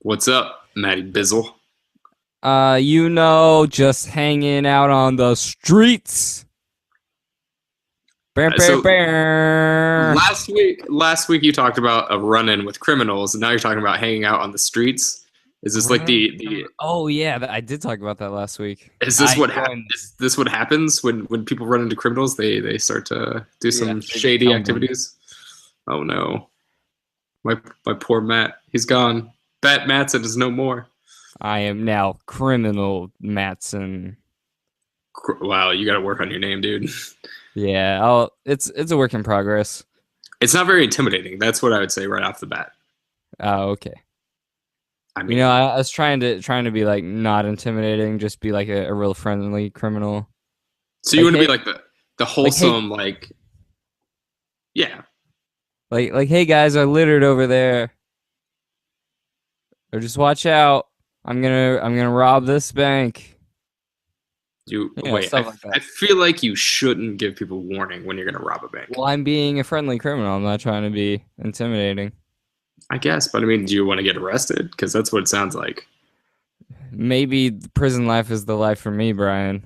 What's up, Matty Bizzle? Just hanging out on the streets. Bear, bear, So bear. last week you talked about a run-in with criminals, and now you're talking about hanging out on the streets. Is this like the Oh yeah, I did talk about that last week. is this I what hap joined. is this what happens when people run into criminals? They start to do Yeah, some they shady become one. activities. Oh no, my poor Matt, he's gone. Bat Matson is no more. I am now criminal Matson. Wow, you got to work on your name, dude. Yeah, it's a work in progress. It's not very intimidating. That's what I would say right off the bat. Oh, okay. I You know, mean, I was trying to be like not intimidating, just be like a real friendly criminal. so you Like want to be hey, like the hey, wholesome, like, yeah. hey guys, I littered over there. Or just watch out. I'm gonna rob this bank. You You know, wait. stuff like I that. feel like you shouldn't give people warning when you're gonna rob a bank. Well, I'm being a friendly criminal. I'm not trying to be intimidating. I guess, but I mean, do you want to get arrested? Because that's what it sounds like. Maybe prison life is the life for me, Brian.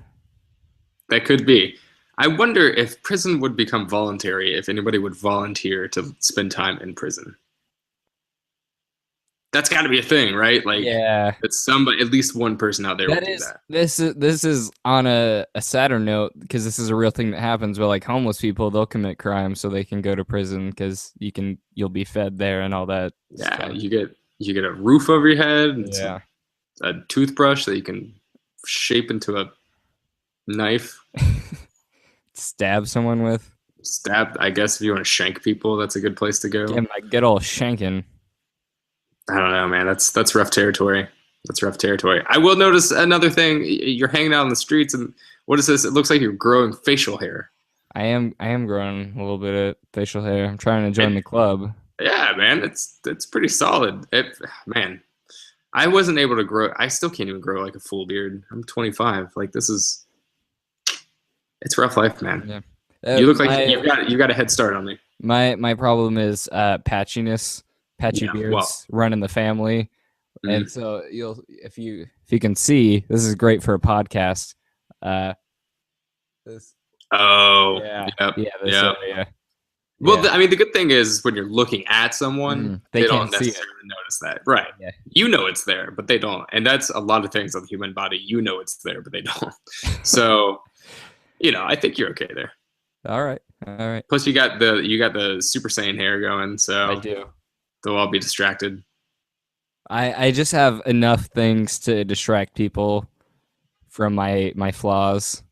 That could be. I wonder if prison would become voluntary if anybody would volunteer to spend time in prison. That's got to be a thing, right? Like Yeah. that somebody, at least one person out there would That do is that. this is on a sadder note because this is a real thing that happens where like homeless people they'll commit crime so they can go to prison because you'll be fed there and all that Yeah, stuff. you get a roof over your head and some Yeah. a toothbrush that you can shape into a knife. Stab someone with. Stab. I guess if you want to shank people, that's a good place to Get go. my good old shanking. I don't know, man. That's rough territory. That's rough territory. I will notice another thing. You're hanging out on the streets, and what is this? It looks like you're growing facial hair. I am growing a little bit of facial hair. I'm trying to join And the club. yeah, man, it's pretty solid. Man, I wasn't able to grow. I still can't even grow like a full beard. I'm 25. Like it's rough life, man. Yeah. You look like My you got a head start on me. my problem is patchiness, patchy Yeah. Well. beards run in the family, and Mm. so you'll if you can see this is great for a podcast. Uh, this Oh. yeah Yep. yeah this Yep. area Well, yeah I mean, the good thing is when you're looking at someone, they they don't can't see it. necessarily notice that. Right. Yeah. You know it's there, but they don't. And that's a lot of things on the human body. You know it's there, but they don't. So, I think you're okay there. All right. Plus you got the Super Saiyan hair going, I so do. they'll all be distracted. I just have enough things to distract people from my flaws.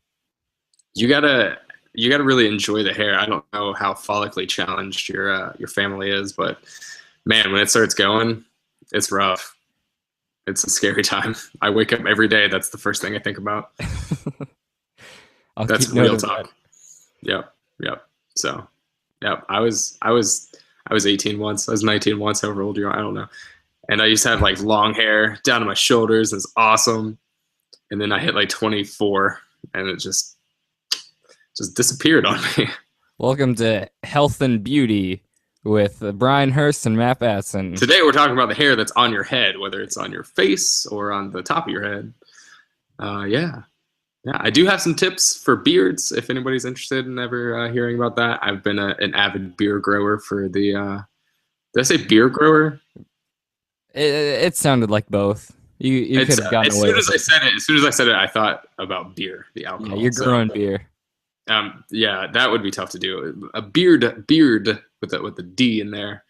You gotta really enjoy the hair. I don't know how follically challenged your family is, but man, when it starts going, it's rough. It's a scary time. I wake up every day. That's the first thing I think about. I'll That's keep note real of that. talk. Yep. Yep. So, yep. I was 18 once. I was 19 once. However old you are, I don't know. And I used to have like long hair down to my shoulders. It's awesome. And then I hit like 24, and it just disappeared on me. Welcome to Health and Beauty with Brian Hurst and Matt Batson. Today we're talking about the hair that's on your head, whether it's on your face or on the top of your head. Yeah. Yeah, I do have some tips for beards if anybody's interested in ever hearing about that. I've been an avid beer grower for the. Did I say beer grower? It sounded like both. You It's could have gotten as away soon with as I it. said it. As soon as I said it, I thought about beer, the Yeah, alcohol. you're So, growing beer. yeah, that would be tough to do. A beard with a D in there.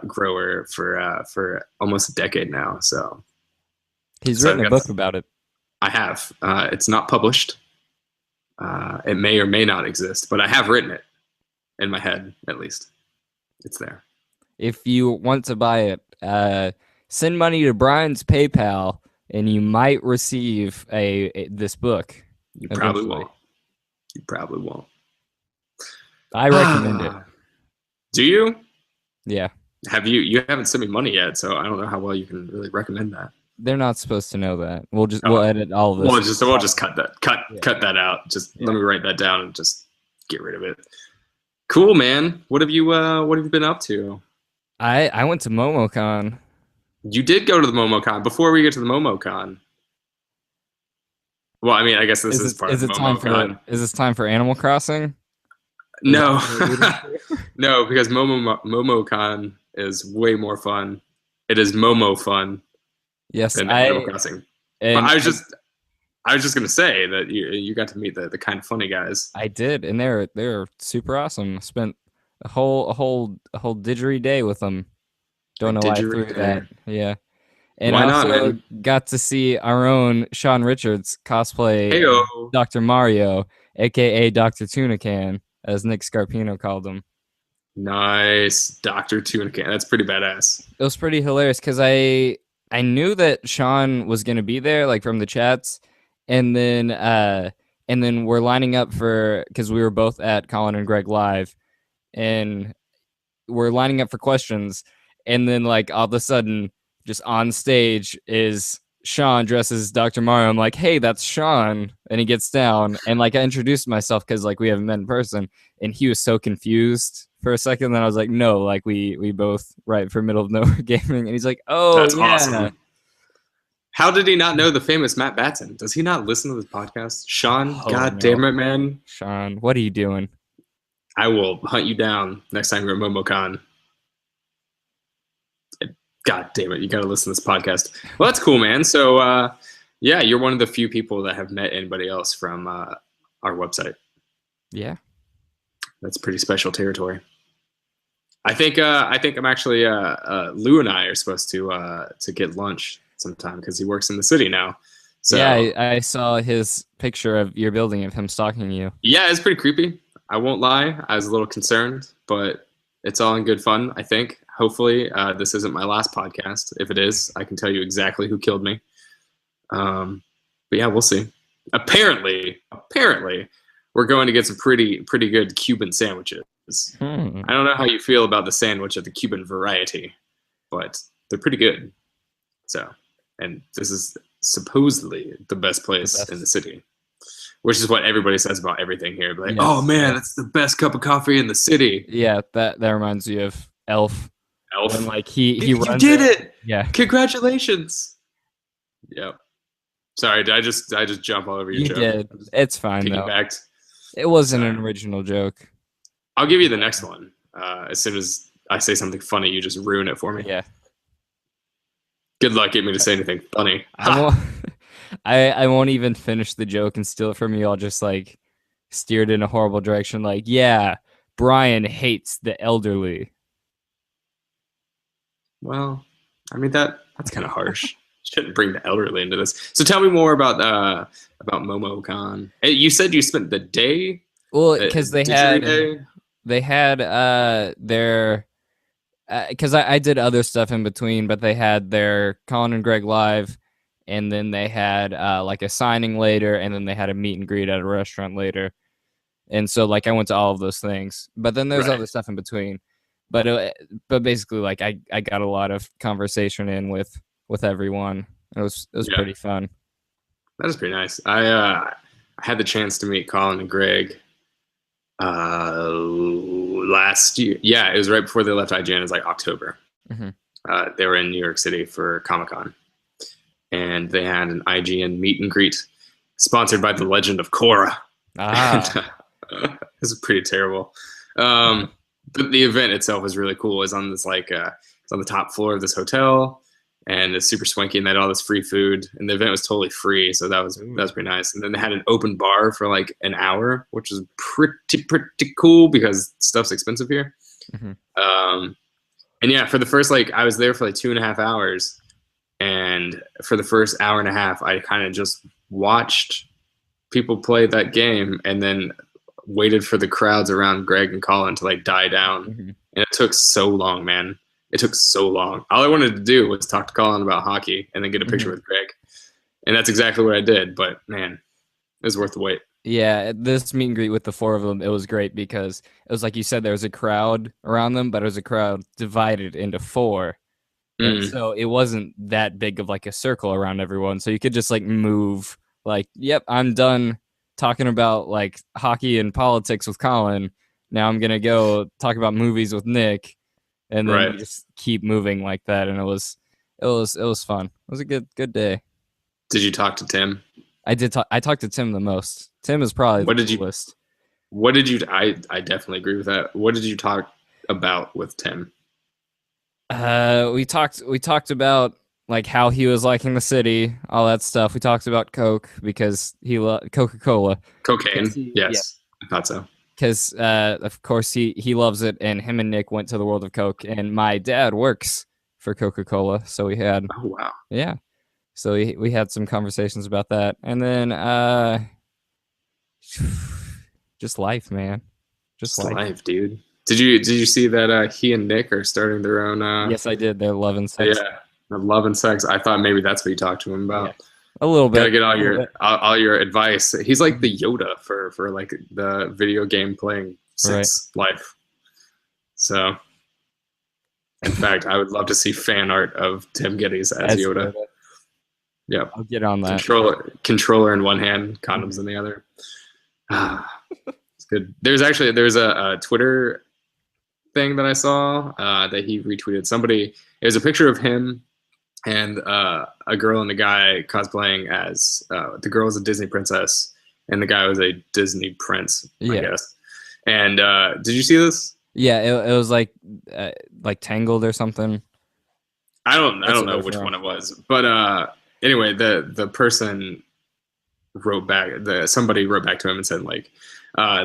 Grower for almost a decade now. So He's so written I've a got. book about it. I have. It's not published. It may or may not exist, but I have written it in my head, at least. It's there. If you want to buy it, send money to Brian's PayPal, and you might receive this book You probably eventually. won't. You probably won't. I recommend it. Do you? Yeah, Have you? You haven't sent me money yet, so I don't know how well you can really recommend that. they're not supposed to know that. We'll Oh, edit all of we'll this. just cut that. Cut Yeah. cut that out. Just Yeah. let me write that down and just get rid of it. Cool, man. What have you been up to? I went to MomoCon. You did go to the MomoCon. Before we get to the MomoCon, well, I mean, I guess this is part of the MomoCon. Is this time for Animal Crossing? Is that No, what you're leading to? no, because MomoCon is way more fun. It is Momo fun Yes, than Animal Crossing. But and I was just gonna say that you got to meet the kind of funny guys. I did, and they're super awesome. Spent a whole didgeridoo day with them. Don't know why I threw that. Yeah. And Why I not, also man? got to see our own Sean Richards cosplay Heyo. Dr. Mario, aka Dr. Tunican, as Nick Scarpino called him. Nice, Doctor Tunican. That's pretty badass. It was pretty hilarious because I knew that Sean was gonna be there, like from the chats, and then we're lining up for because we were both at Colin and Greg live, and we're lining up for questions, and then like all of a sudden, just on stage is Sean dressed as Dr. Mario. I'm like, hey, that's Sean, and he gets down, and like I introduced myself because like we haven't met in person, and he was so confused for a second. Then I was like, no, like we both write for Middle of Nowhere Gaming, and he's like, oh That's yeah. awesome. How did he not know the famous Matt Batson? Does he not listen to this podcast? Sean, Oh, God no. damn it, man. Sean, what are you doing? I will hunt you down next time you're at MomoCon. God damn it, you got to listen to this podcast. Well, that's cool, man. So, yeah, you're one of the few people that have met anybody else from our website. Yeah. That's pretty special territory. I think I'm actually Lou and I are supposed to get lunch sometime because he works in the city now. So yeah, I saw his picture of your building of him stalking you. yeah, it's pretty creepy. I won't lie. I was a little concerned, but it's all in good fun, I think. Hopefully, this isn't my last podcast. If it is, I can tell you exactly who killed me. But yeah, we'll see. Apparently, we're going to get some pretty good Cuban sandwiches. I don't know how you feel about the sandwich of the Cuban variety, but they're pretty good. So, and this is supposedly the best place in the city, which is what everybody says about everything here. Like, yes, oh man, that's the best cup of coffee in the city. Yeah, that reminds you of Elf. When, like he you did it. Yeah, congratulations. Yep. Sorry, did I just jump all over your joke? You did. It's fine though. It wasn't an original joke. I'll give you the next one. As soon as I say something funny, you just ruin it for me. Yeah. Good luck getting me to say anything funny. I won't even finish the joke and steal it from you. I'll just like steer it in a horrible direction. Like, yeah, Brian hates the elderly. Well, I mean that's kind of harsh. Shouldn't bring the elderly into this. So tell me more about MomoCon. You said you spent the day. Well, because they had their because I did other stuff in between, but they had their Colin and Greg live, and then they had like a signing later, and then they had a meet and greet at a restaurant later. And so like I went to all of those things, but then there's other stuff in between. But basically like I got a lot of conversation in with everyone. It was pretty fun. That is pretty nice. I had the chance to meet Colin and Greg last year. Yeah, it was right before they left IGN. It was like October. Mm-hmm. They were in New York City for Comic-Con, and they had an IGN meet and greet sponsored by The Legend of Korra. Ah. And, it was pretty terrible. But the event itself was really cool. It's on this it's on the top floor of this hotel, and it's super swanky, and they had all this free food, and the event was totally free, so that was pretty nice. And then they had an open bar for like an hour, which was pretty cool because stuff's expensive here. Mm-hmm. And yeah, for the first I was there for like 2.5 hours, and for the first hour and a half, I kind of just watched people play that game, and then waited for the crowds around Greg and Colin to like die down. Mm-hmm. And it took so long, man. It took so long. All I wanted to do was talk to Colin about hockey and then get a picture with Greg. And that's exactly what I did. But man, it was worth the wait. Yeah, this meet and greet with the four of them, it was great because it was like you said, there was a crowd around them, but it was a crowd divided into four. And so it wasn't that big of like a circle around everyone. So you could just like move like, yep, I'm done talking about like hockey and politics with Colin. Now I'm going to go talk about movies with Nick. And then just keep moving like that. And it was it was fun. It was a good day. Did you talk to Tim? I did. I talked to Tim the most. Tim is probably the What did you? coolest. What did you? I definitely agree with that. What did you talk about with Tim? We talked about like how he was liking the city, all that stuff. We talked about Coke because he Coca-Cola. Cocaine. Yeah, Yes, I thought so. because of course he loves it, and him and Nick went to the World of Coke, and my dad works for Coca-Cola, so we had Oh wow, yeah, so we had some conversations about that, and then just life, man, just just life. life, dude. Did you see that he and Nick are starting their own Yes, I did. They're loving sex. yeah, love and sex. I thought maybe that's what you talked to him Yeah, about. a little bit. Gotta get A little bit. all your advice. He's like the Yoda for like the video game playing Right. sex life. So, in fact, I would love to see fan art of Tim Geddes as Yoda. Yep. I'll get on that. Controller in one hand, condoms in the other. It's good. There's a Twitter thing that I saw that he retweeted. Somebody, it was a picture of him and a girl and a guy cosplaying as the girl was a Disney princess and the guy was a Disney prince, I guess. And did you see this? Yeah, it was like Tangled or something. I don't know which one it was, but anyway, the person wrote back. Somebody wrote back to him and said like,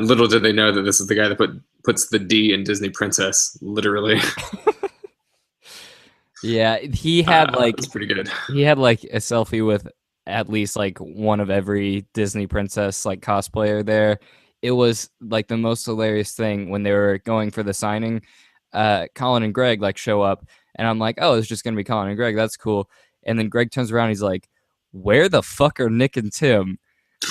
little did they know that this is the guy that puts the D in Disney princess literally. Yeah, he had it's pretty good. He had like a selfie with at least like one of every Disney princess like cosplayer there. It was like the most hilarious thing when they were going for the signing. Colin and Greg like show up, and I'm like, oh, it's just gonna be Colin and Greg. That's cool. And then Greg turns around, he's like, where the fuck are Nick and Tim?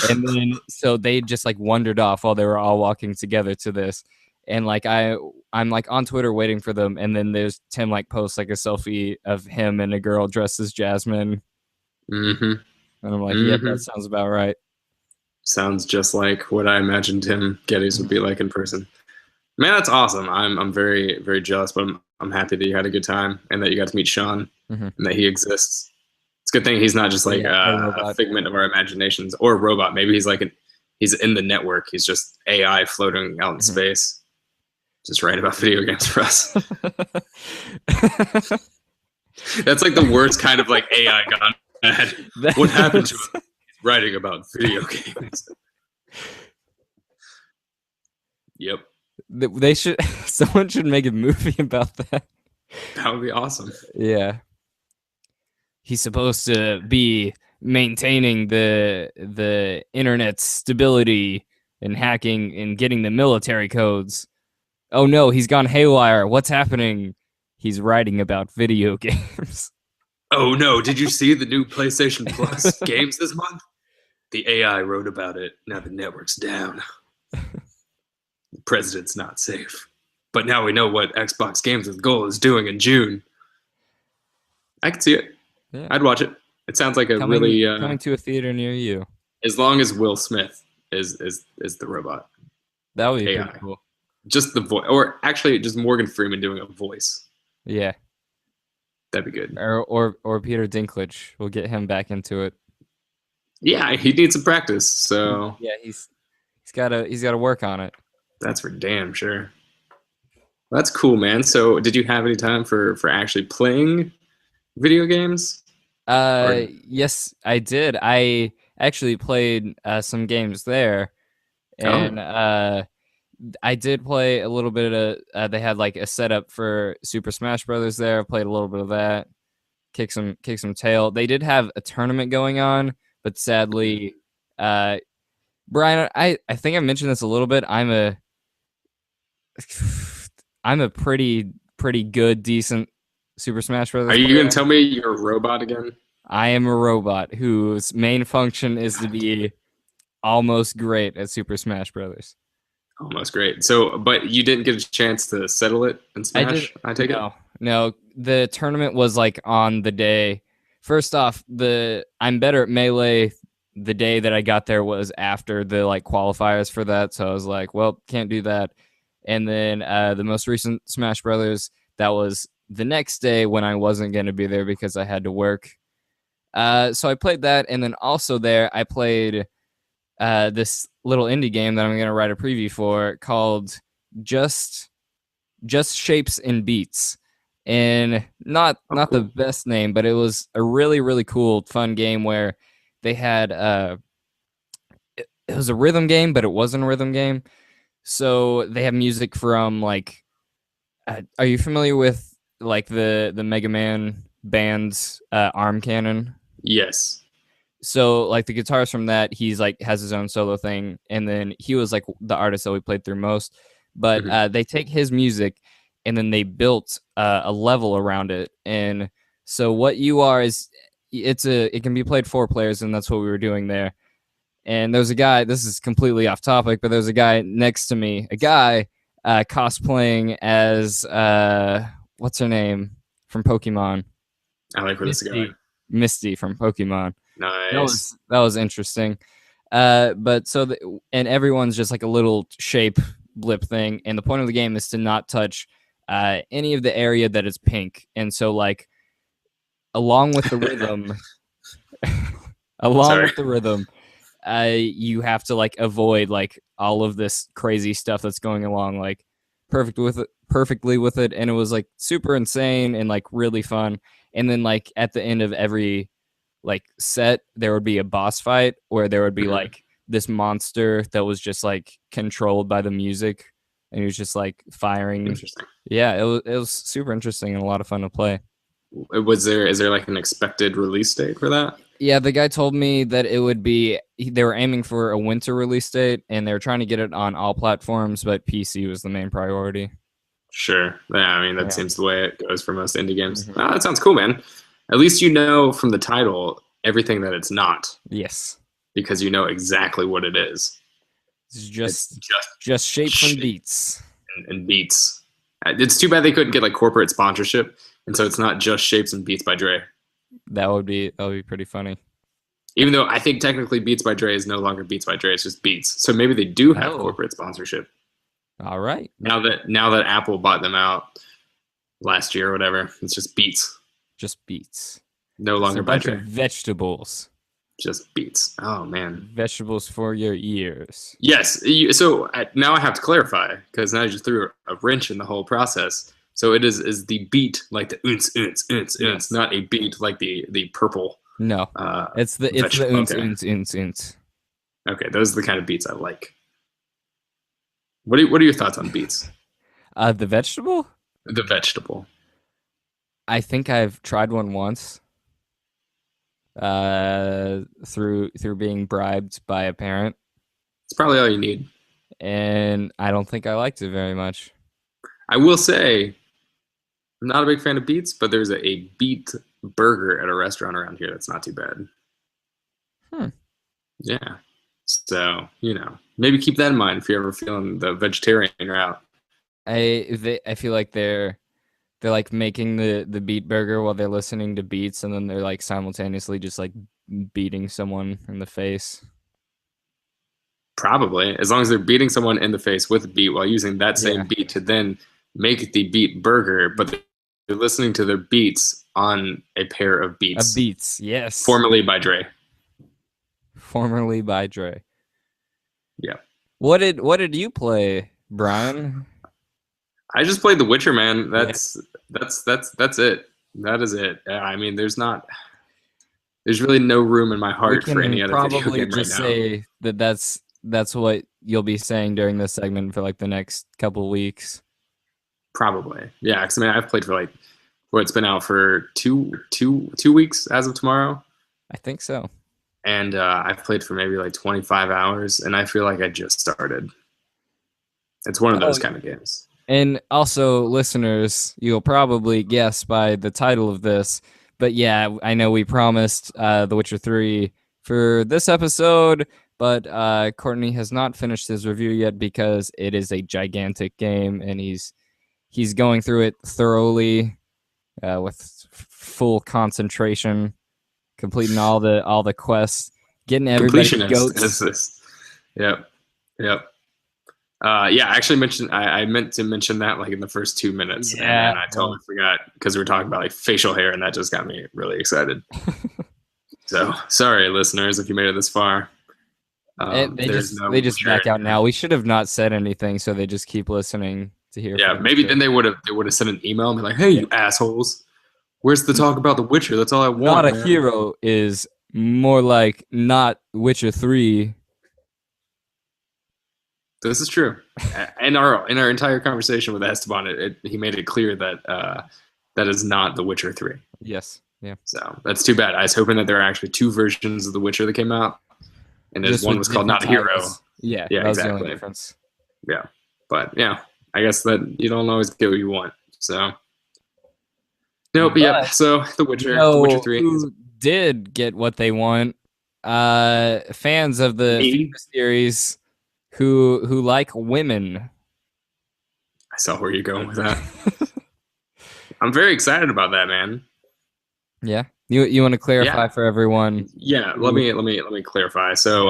And then so they just like wandered off while they were all walking together to this. And like I'm like on Twitter waiting for them, and then there's Tim like posts like a selfie of him and a girl dressed as Jasmine. Mm-hmm. And I'm like, yep, that sounds about right. Sounds just like what I imagined Tim Geddes would be like in person. Man, that's awesome. I'm very, very jealous, but I'm happy that you had a good time and that you got to meet Sean and that he exists. It's a good thing he's not just like a figment of our imaginations or a robot. Maybe he's in the network. He's just AI floating out in space. Just write about video games for us. That's like the worst kind of like AI gone bad. What happened to him? He's writing about video games. Yep. They should. Someone should make a movie about that. That would be awesome. Yeah. He's supposed to be maintaining the internet's stability and hacking and getting the military codes. Oh no, he's gone haywire. What's happening? He's writing about video games. Oh no, did you see the new PlayStation Plus games this month? The AI wrote about it. Now the network's down. The president's not safe. But now we know what Xbox Games with Gold is doing in June. I can see it. Yeah. I'd watch it. It sounds like coming to a theater near you. As long as Will Smith is the robot. That would be pretty cool. Just the voice, or actually just Morgan Freeman doing a voice. Yeah, that'd be good. Or Peter Dinklage. We'll get him back into it. Yeah, he needs some practice. So yeah, he's gotta work on it. That's for damn sure. That's cool, man. So did you have any time for actually playing video games? Yes, I did. I actually played some games there, and I did play a little bit of. They had like a setup for Super Smash Brothers there. I played a little bit of that. Kick some tail. They did have a tournament going on, but sadly, Brian, I think I mentioned this a little bit. I'm a pretty good, decent Super Smash Brothers. Are you gonna tell me you're a robot again? I am a robot whose main function is to be almost great at Super Smash Brothers. Almost great. So, but you didn't get a chance to settle it in Smash? I take it? No. The tournament was like on the day. First off, I'm better at Melee. The day that I got there was after the like qualifiers for that. So I was like, well, can't do that. And then the most recent Smash Brothers, that was the next day when I wasn't going to be there because I had to work. So I played that, and then also there I played this little indie game that I'm going to write a preview for called Just Shapes and Beats. And not the cool. best name, but it was a really, really cool, fun game where they had it was a rhythm game, but it wasn't a rhythm game. So they have music from like, are you familiar with like the Mega Man band's Arm Cannon? Yes. So like the guitarist from that, he's like has his own solo thing, and then he was like the artist that we played through most. But Hmm. they take his music, and then they built a level around it. And so what you are is it can be played 4 players, and that's what we were doing there. And there's a guy. This is completely off topic, but there's a guy next to me, a guy cosplaying as what's her name from Pokemon, I like where this is going. Misty from Pokemon. Nice. That was interesting. But so and everyone's just like a little shape blip thing, and the point of the game is to not touch any of the area that is pink. And so like along with the rhythm, along Sorry. with the rhythm, you have to like avoid like all of this crazy stuff that's going along like perfectly with it, and it was like super insane and like really fun. And then like at the end of every like set there would be a boss fight where there would be Hmm. like this monster that was just like controlled by the music, and he was just like firing. Interesting. Yeah, it was super interesting and a lot of fun to play. Is there like an expected release date for that? Yeah, the guy told me that it would be they were aiming for a winter release date, and they were trying to get it on all platforms, but PC was the main priority. Sure. Yeah, I mean that Yeah. seems the way it goes for most indie games. Mhm. Oh, that sounds cool, man. At least you know from the title everything that it's not, Yes. because you know exactly what it is. It's It's just shapes and shape beats. and beats. It's too bad they couldn't get like corporate sponsorship, and so it's not just Shapes and Beats by Dre. That would be pretty funny. Even though I think technically Beats by Dre is no longer Beats by Dre, it's just Beats. So maybe they do have Oh, corporate sponsorship all right. now that Apple bought them out last year or whatever. It's just Beats, Just beats. no It's a longer by bunch of Dre, vegetables. just Beats. Oh man. Vegetables for your ears. Yes. So now I have to clarify because now I just threw a wrench in the whole process. So it is the beat like the unce unce unce unce, Yes. not a beat like the purple No. It's the vegetable. unce Okay. unce unce unce. Okay. Those are the kind of beats I like. What are your thoughts on beets? The vegetable? The vegetable. I think I've tried one once. Through being bribed by a parent, It's probably all you need. and I don't think I liked it very much. I will say, I'm not a big fan of beets, but there's a beet burger at a restaurant around here that's not too bad. Hmm. Yeah. So, maybe keep that in mind if you're ever feeling the vegetarian route. I feel like they're like making the beet burger while they're listening to beats, and then they're like simultaneously just like beating someone in the face. Probably, as long as they're beating someone in the face with a beat while using that same Yeah. beat to then make the beat burger, but they're listening to their beats on a pair of beats, Beats, yes. formerly by Dre. Formerly by Dre. Yeah. What did you play, Brian? I just played The Witcher, man. Yeah. That's it. That is it. I mean, there's really no room in my We heart for any can other video probably game right just now. say that that's what you'll be saying during this segment for like the next couple weeks. Probably, yeah. Because I mean, I've played for like it's been out for two weeks as of tomorrow, I think so. and I've played for maybe like 25 hours, and I feel like I just started. It's one of Oh, those kind of games. and also, listeners, you'll probably guess by the title of this, but yeah, I know we promised The Witcher 3 for this episode, but Courtney has not finished his review yet because it is a gigantic game, and he's going through it thoroughly with full concentration, completing all the quests, getting everybody Completionist goats. is this. Yep, yep. Yeah, I actually mentioned I meant to mention that like in the first 2 minutes, and Yeah. then I totally forgot because we were talking about like facial hair, and that just got me really excited. So sorry, listeners, if you made it this far. They There's just no they just Witcher. back out now. We should have not said anything, so they just keep listening to hear Yeah, from us. maybe then they would have sent an email and be like, "Hey, Yeah. you assholes, where's the talk about the Witcher? That's all I Not want, a man." hero is more like not Witcher 3. This is true. In our entire conversation with Esteban, he made it clear that that is not The Witcher 3. Yes. Yeah. So that's too bad. I was hoping that there are actually two versions of The Witcher that came out, and there's Just one with was called different Not a Hero. titles. Yeah, Yeah, that was the only exactly. difference. Yeah, but yeah, I guess that you don't always get what you want. So nope. Yep. But So you The Witcher know 3 is who did get what they want? Fans of the me. FIFA series who like women. I saw where you're going with that. I'm very excited about that, man. Yeah. You want to Yeah. clarify for everyone? Yeah, let me clarify. So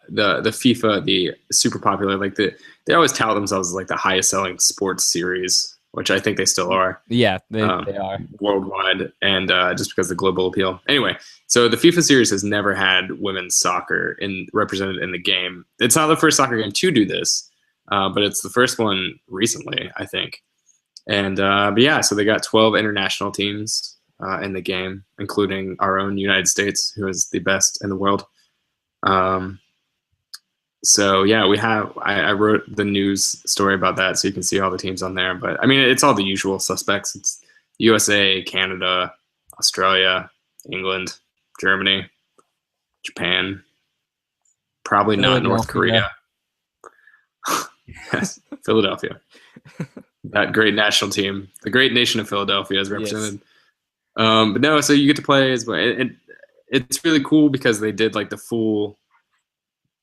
the FIFA, the super popular, like they always tout themselves as like the highest selling sports series, which I think they still are Yeah, um, they are. worldwide, and just because of the global appeal. Anyway, so the FIFA series has never had women's soccer represented in the game. It's not the first soccer game to do this, but it's the first one recently, I think. And but yeah, so they got 12 international teams in the game, including our own United States, who is the best in the world. Um, so yeah, I wrote the news story about that, so you can see all the teams on there. But I mean, it's all the usual suspects. It's USA, Canada, Australia, England, Germany, Japan, probably not North Philadelphia. Korea. Yes, Philadelphia. That great national team, the great nation of Philadelphia, is represented. Yes. But no, so you get to play as well. It's really cool because they did like the full.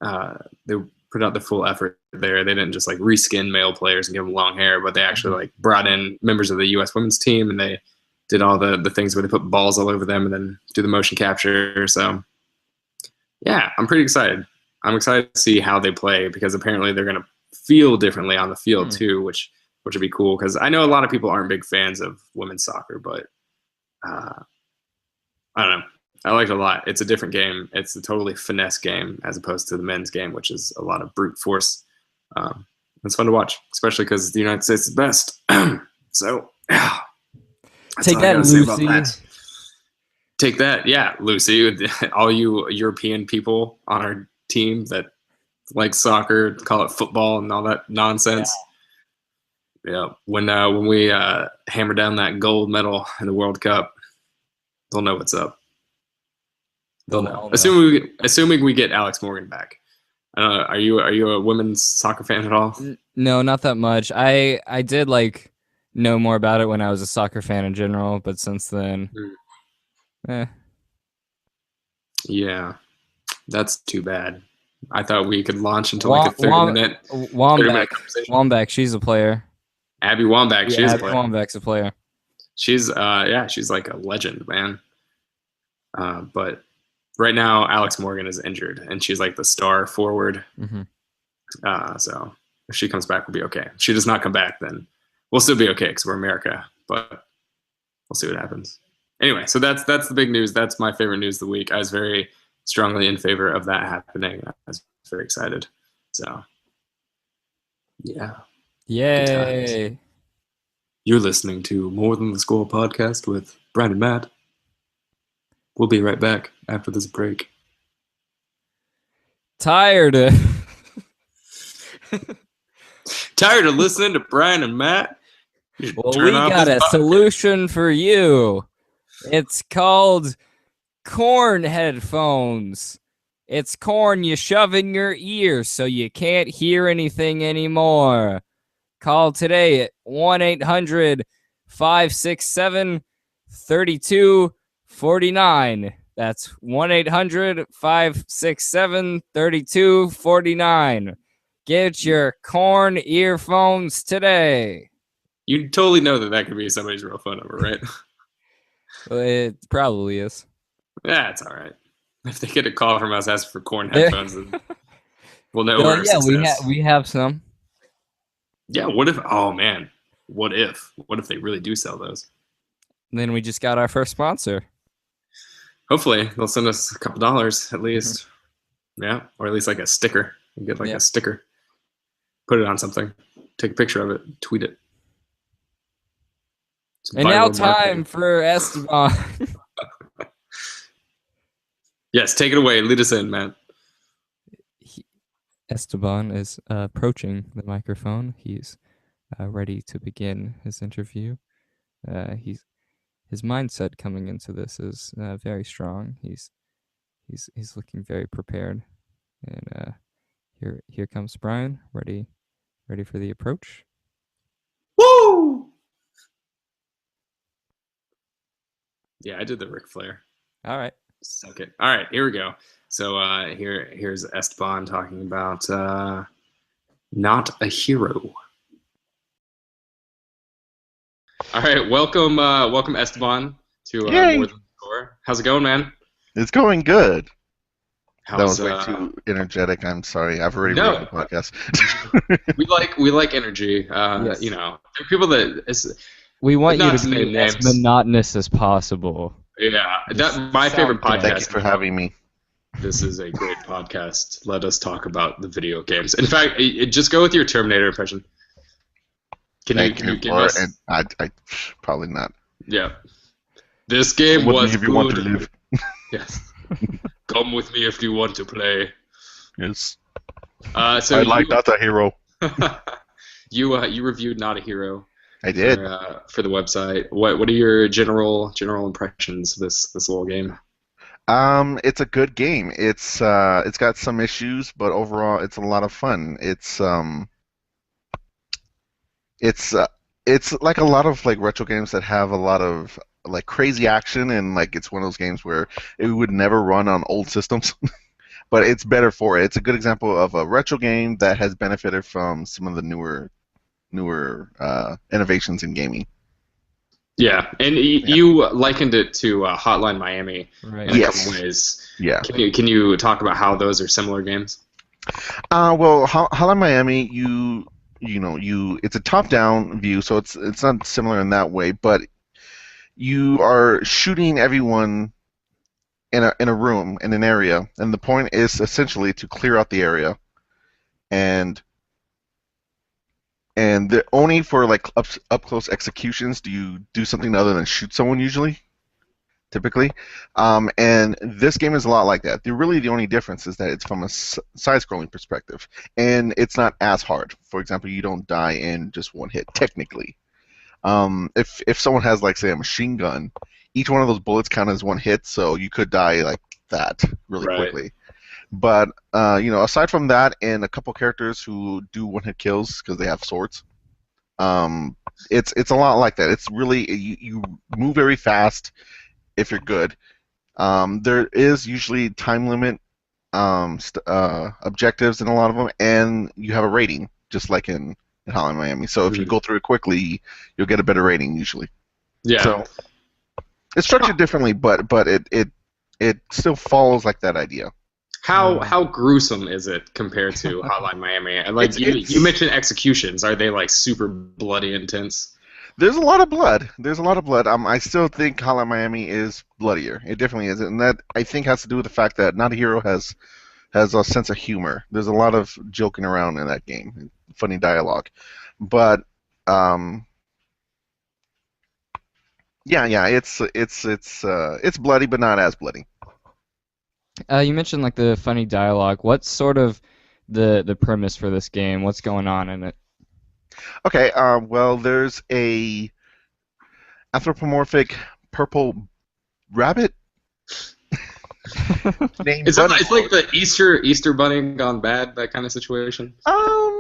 They put out the full effort there. They didn't just like reskin male players and give them long hair, but they actually like brought in members of the U.S. women's team, and they did all the things where they put balls all over them and then do the motion capture. So yeah, I'm pretty excited. I'm excited to see how they play because apparently they're going to feel differently on the field too, which would be cool because I know a lot of people aren't big fans of women's soccer, but I don't know. I like it a lot. It's a different game. It's a totally finesse game as opposed to the men's game, which is a lot of brute force. It's fun to watch, especially because the United States is best. So that's Take all I that, gotta say about Lucy. that. Take that, yeah, Lucy. All you European people on our team that like soccer, call it football and all that nonsense. Yeah, when we hammer down that gold medal in the World Cup, they'll know what's up. They'll know. Assuming we get Alex Morgan back. I don't know. Are you a women's soccer fan at all? No, not that much. I did like know more about it when I was a soccer fan in general, but since then, Yeah, that's too bad. I thought we could launch into like a 30-minute conversation. Wambach, she's a player. Abby Wambach, she's a player. Wambach's a player. She's she's like a legend, man. But right now, Alex Morgan is injured, and she's like the star forward. So if she comes back, we'll be okay. If she does not come back, then we'll still be okay because we're America. But we'll see what happens. Anyway, so that's the big news. That's my favorite news of the week. I was very strongly in favor of that happening. I was very excited. So yeah. Yay. You're listening to More Than the Score podcast with Brian and Matt. We'll be right back after this break. Tired of listening to Brian and Matt? Well, we got a solution for you. It's called corn headphones. It's corn you shove in your ear so you can't hear anything anymore. Call today at 1-800-567-3249. That's 1-800-567-3249. Get your corn earphones today. You totally know that could be somebody's real phone number, right? It probably is. Yeah, it's all right. If they get a call from us asking for corn headphones, then we'll know. Well, yeah, we have some. Yeah. What if? Oh man. What if? What if they really do sell those? And then we just got our first sponsor. Hopefully they'll send us a couple dollars at least. Yeah, or at least like a sticker. You get like Yeah. a sticker. Put it on something. Take a picture of it. Tweet it. It's And now viral time marketing. for Esteban. Yes, take it away. Lead us in, man. Esteban is approaching the microphone. He's ready to begin his interview. His mindset coming into this is very strong. He's looking very prepared. And here comes Brian, ready for the approach. Woo! Yeah, I did the Ric Flair. All right. Suck it. All right, here we go. So here's Esteban talking about not a hero. All right, welcome Esteban to More Than Score. How's it going, man? It's going good. How's, that was way too energetic. I'm sorry. I've already No. ruined the podcast. we like energy. Yes. You know, there are people that We want you not to to be name as names. monotonous as possible. Yeah, Just that my favorite sound podcast. Thank you for having me. This is a great podcast. Let us talk about the video games. In fact, just go with your Terminator impression. Can you give us? And I probably not. Yeah. This game With me was if you good. want to live. Yes. Come with me if you want to play. Yes. So I like Not a Hero. you reviewed Not a Hero. I did. For the website. What are your general impressions of this little game? It's a good game. It's got some issues, but overall, it's a lot of fun. It's like a lot of like retro games that have a lot of like crazy action, and like it's one of those games where it would never run on old systems. But it's better for it. It's a good example of a retro game that has benefited from some of the newer innovations in gaming. Yeah, and you likened it to Hotline Miami in a couple ways. Yeah. Can you talk about how those are similar games? Well, Hotline Miami, it's a top-down view, so it's not similar in that way, but you are shooting everyone in a room, in an area, and the point is essentially to clear out the area, and only for like up close executions do you do something other than shoot someone usually, typically, and this game is a lot like that. The only difference is that it's from a side-scrolling perspective, and it's not as hard. For example, you don't die in just one hit technically. If someone has like say a machine gun, each one of those bullets count as one hit, so you could die like that really quickly. But aside from that, and a couple characters who do one-hit kills because they have swords, it's a lot like that. It's really you move very fast if you're good. There is usually time limit objectives in a lot of them, and you have a rating just like in Hotline Miami. So if you go through it quickly, you'll get a better rating usually. Yeah. So it's structured differently, but it still follows like that idea. How gruesome is it compared to Hotline Miami? Like you mentioned executions. Are they like super bloody intense? There's a lot of blood. I still think Hotline Miami is bloodier. It definitely is, and that I think has to do with the fact that Not a Hero has a sense of humor. There's a lot of joking around in that game, funny dialogue, but it's bloody, but not as bloody. You mentioned like the funny dialogue. What's sort of the premise for this game? What's going on in it? Okay, well, there's a anthropomorphic purple rabbit named It's Bunny. like the Easter Bunny gone bad, that kind of situation.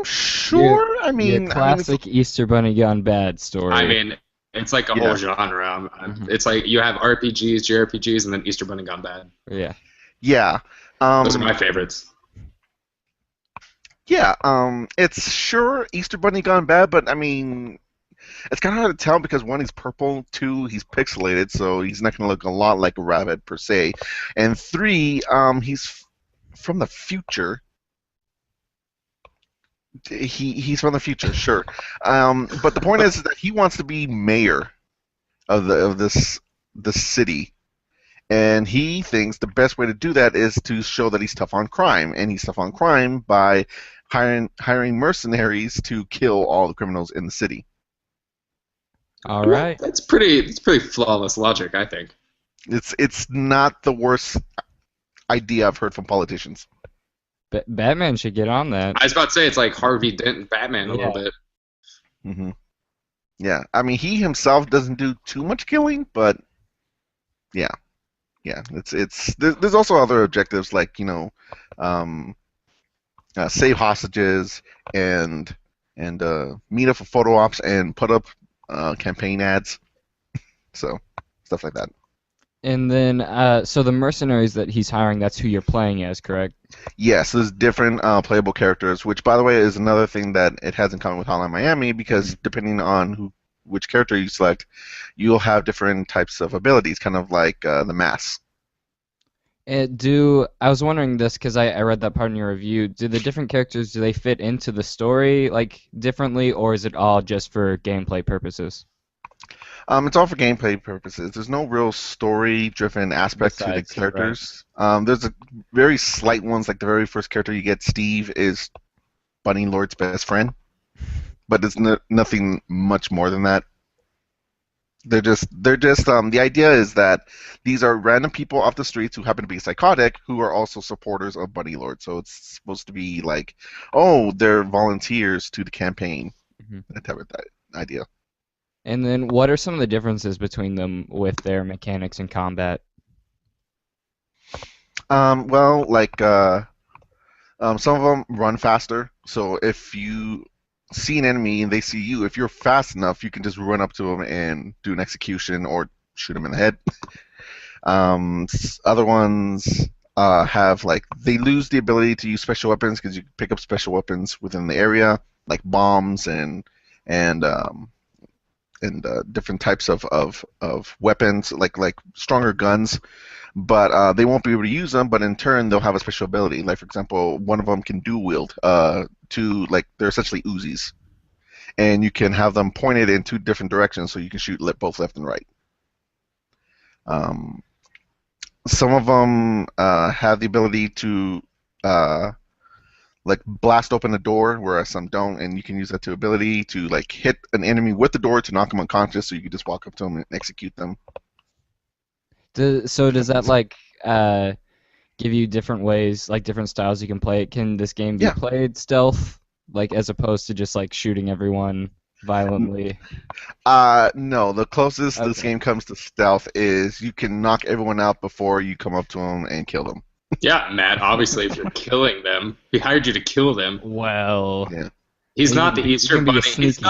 Sure. Classic Easter Bunny gone bad story. I mean, it's like a whole genre. It's like you have RPGs, JRPGs, and then Easter Bunny gone bad. Yeah. Yeah. Those are my favorites. Yeah, it's sure Easter Bunny gone bad, but I mean, it's kind of hard to tell because one, he's purple, two, he's pixelated, so he's not going to look a lot like a rabbit per se, and three, he's from the future, he's from the future, sure. But the point is that he wants to be mayor of this city, and he thinks the best way to do that is to show that he's tough on crime, and he's tough on crime by hiring mercenaries to kill all the criminals in the city. All right. That's pretty flawless logic, I think. It's not the worst idea I've heard from politicians. Batman should get on that. I was about to say it's like Harvey Dent and Batman a little bit. Mm-hmm. Yeah, I mean he himself doesn't do too much killing, but yeah, it's there's also other objectives like save hostages and meet up for photo ops and put up campaign ads, so stuff like that. And then, so the mercenaries that he's hiring, that's who you're playing as, correct? Yes, there's different playable characters, which, by the way, is another thing that it has in common with Hotline Miami, because depending on which character you select, you'll have different types of abilities, kind of like the mask. I was wondering this because I read that part in your review. Do the different characters, do they fit into the story like differently, or is it all just for gameplay purposes? It's all for gameplay purposes. There's no real story-driven aspect to the characters. Right. There's a very slight ones, like the very first character you get, Steve, is Bunny Lord's best friend, but it's nothing much more than that. They're just. The idea is that these are random people off the streets who happen to be psychotic, who are also supporters of Bunny Lord. So it's supposed to be like, oh, they're volunteers to the campaign. Mm-hmm. That type of idea. And then what are some of the differences between them with their mechanics in combat? Well, like some of them run faster. So if you see an enemy and they see you, if you're fast enough, you can just run up to them and do an execution or shoot them in the head. Other ones have they lose the ability to use special weapons because you can pick up special weapons within the area, like bombs and different types of weapons, like stronger guns, but they won't be able to use them. But in turn, they'll have a special ability. Like for example, one of them can dual wield. They're essentially Uzis, and you can have them pointed in two different directions, so you can shoot both left and right. Some of them have the ability to blast open a door, whereas some don't, and you can use that ability to hit an enemy with the door to knock them unconscious, so you can just walk up to them and execute them. So does that give you different ways, different styles you can play it? Can this game be played stealth, as opposed to just shooting everyone violently? No, the closest this game comes to stealth is you can knock everyone out before you come up to them and kill them. Yeah, Matt, obviously, if you're killing them, he hired you to kill them. Well, yeah. He's not the Easter Bunny.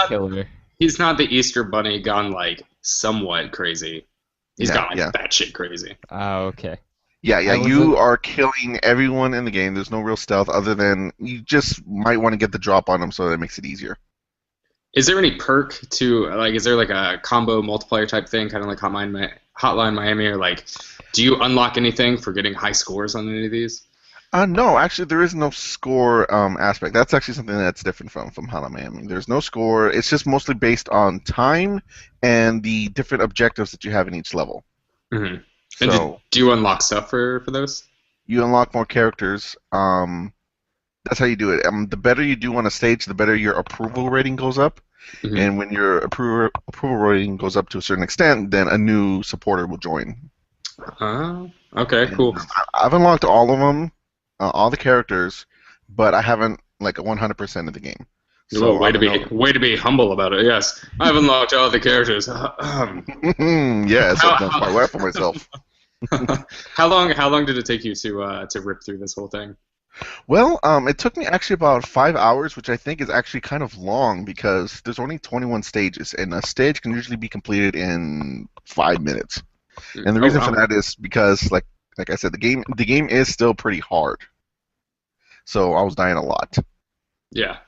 Killer. He's not the Easter Bunny gone, somewhat crazy. He's gone, batshit crazy. Oh, okay. Yeah, you are killing everyone in the game. There's no real stealth other than you just might want to get the drop on them so that it makes it easier. Is there any perk to, is there a combo multiplier type thing, kind of like Hotline Miami, or do you unlock anything for getting high scores on any of these? No, actually, there is no score aspect. That's actually something that's different from Hotline Miami. There's no score. It's just mostly based on time and the different objectives that you have in each level. Mm-hmm. And do you unlock stuff for those? You unlock more characters. That's how you do it. The better you do on a stage, the better your approval rating goes up. Mm-hmm. And when your approval rating goes up to a certain extent, then a new supporter will join. Okay, cool. I've unlocked all of them, all the characters, but I haven't 100% of the game. So way to be humble about it. Yes, I've unlocked all the characters. Yes, I've done quite well for myself. How long did it take you to rip through this whole thing? Well, it took me actually about 5 hours, which I think is actually kind of long because there's only 21 stages, and a stage can usually be completed in 5 minutes. And the reason for that is because, like I said, the game is still pretty hard. So I was dying a lot. Yeah,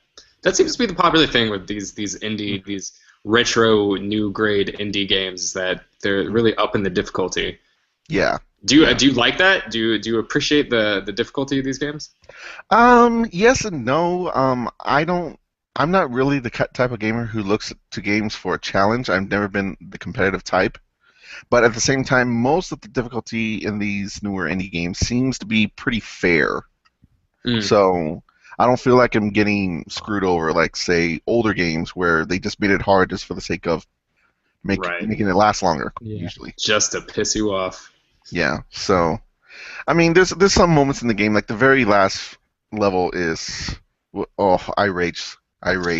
that seems to be the popular thing with these retro new grade indie games, is that they're really upping the difficulty. Yeah. Do you like that? Do you appreciate the difficulty of these games? Yes and no. I don't. I'm not really the type of gamer who looks to games for a challenge. I've never been the competitive type. But at the same time, most of the difficulty in these newer indie games seems to be pretty fair. Mm, So I don't feel like I'm getting screwed over, like say older games where they just made it hard just for the sake of right. making it last longer. Yeah. Usually, Just to piss you off. yeah. So I mean, there's some moments in the game, like the very last level is, oh, I rage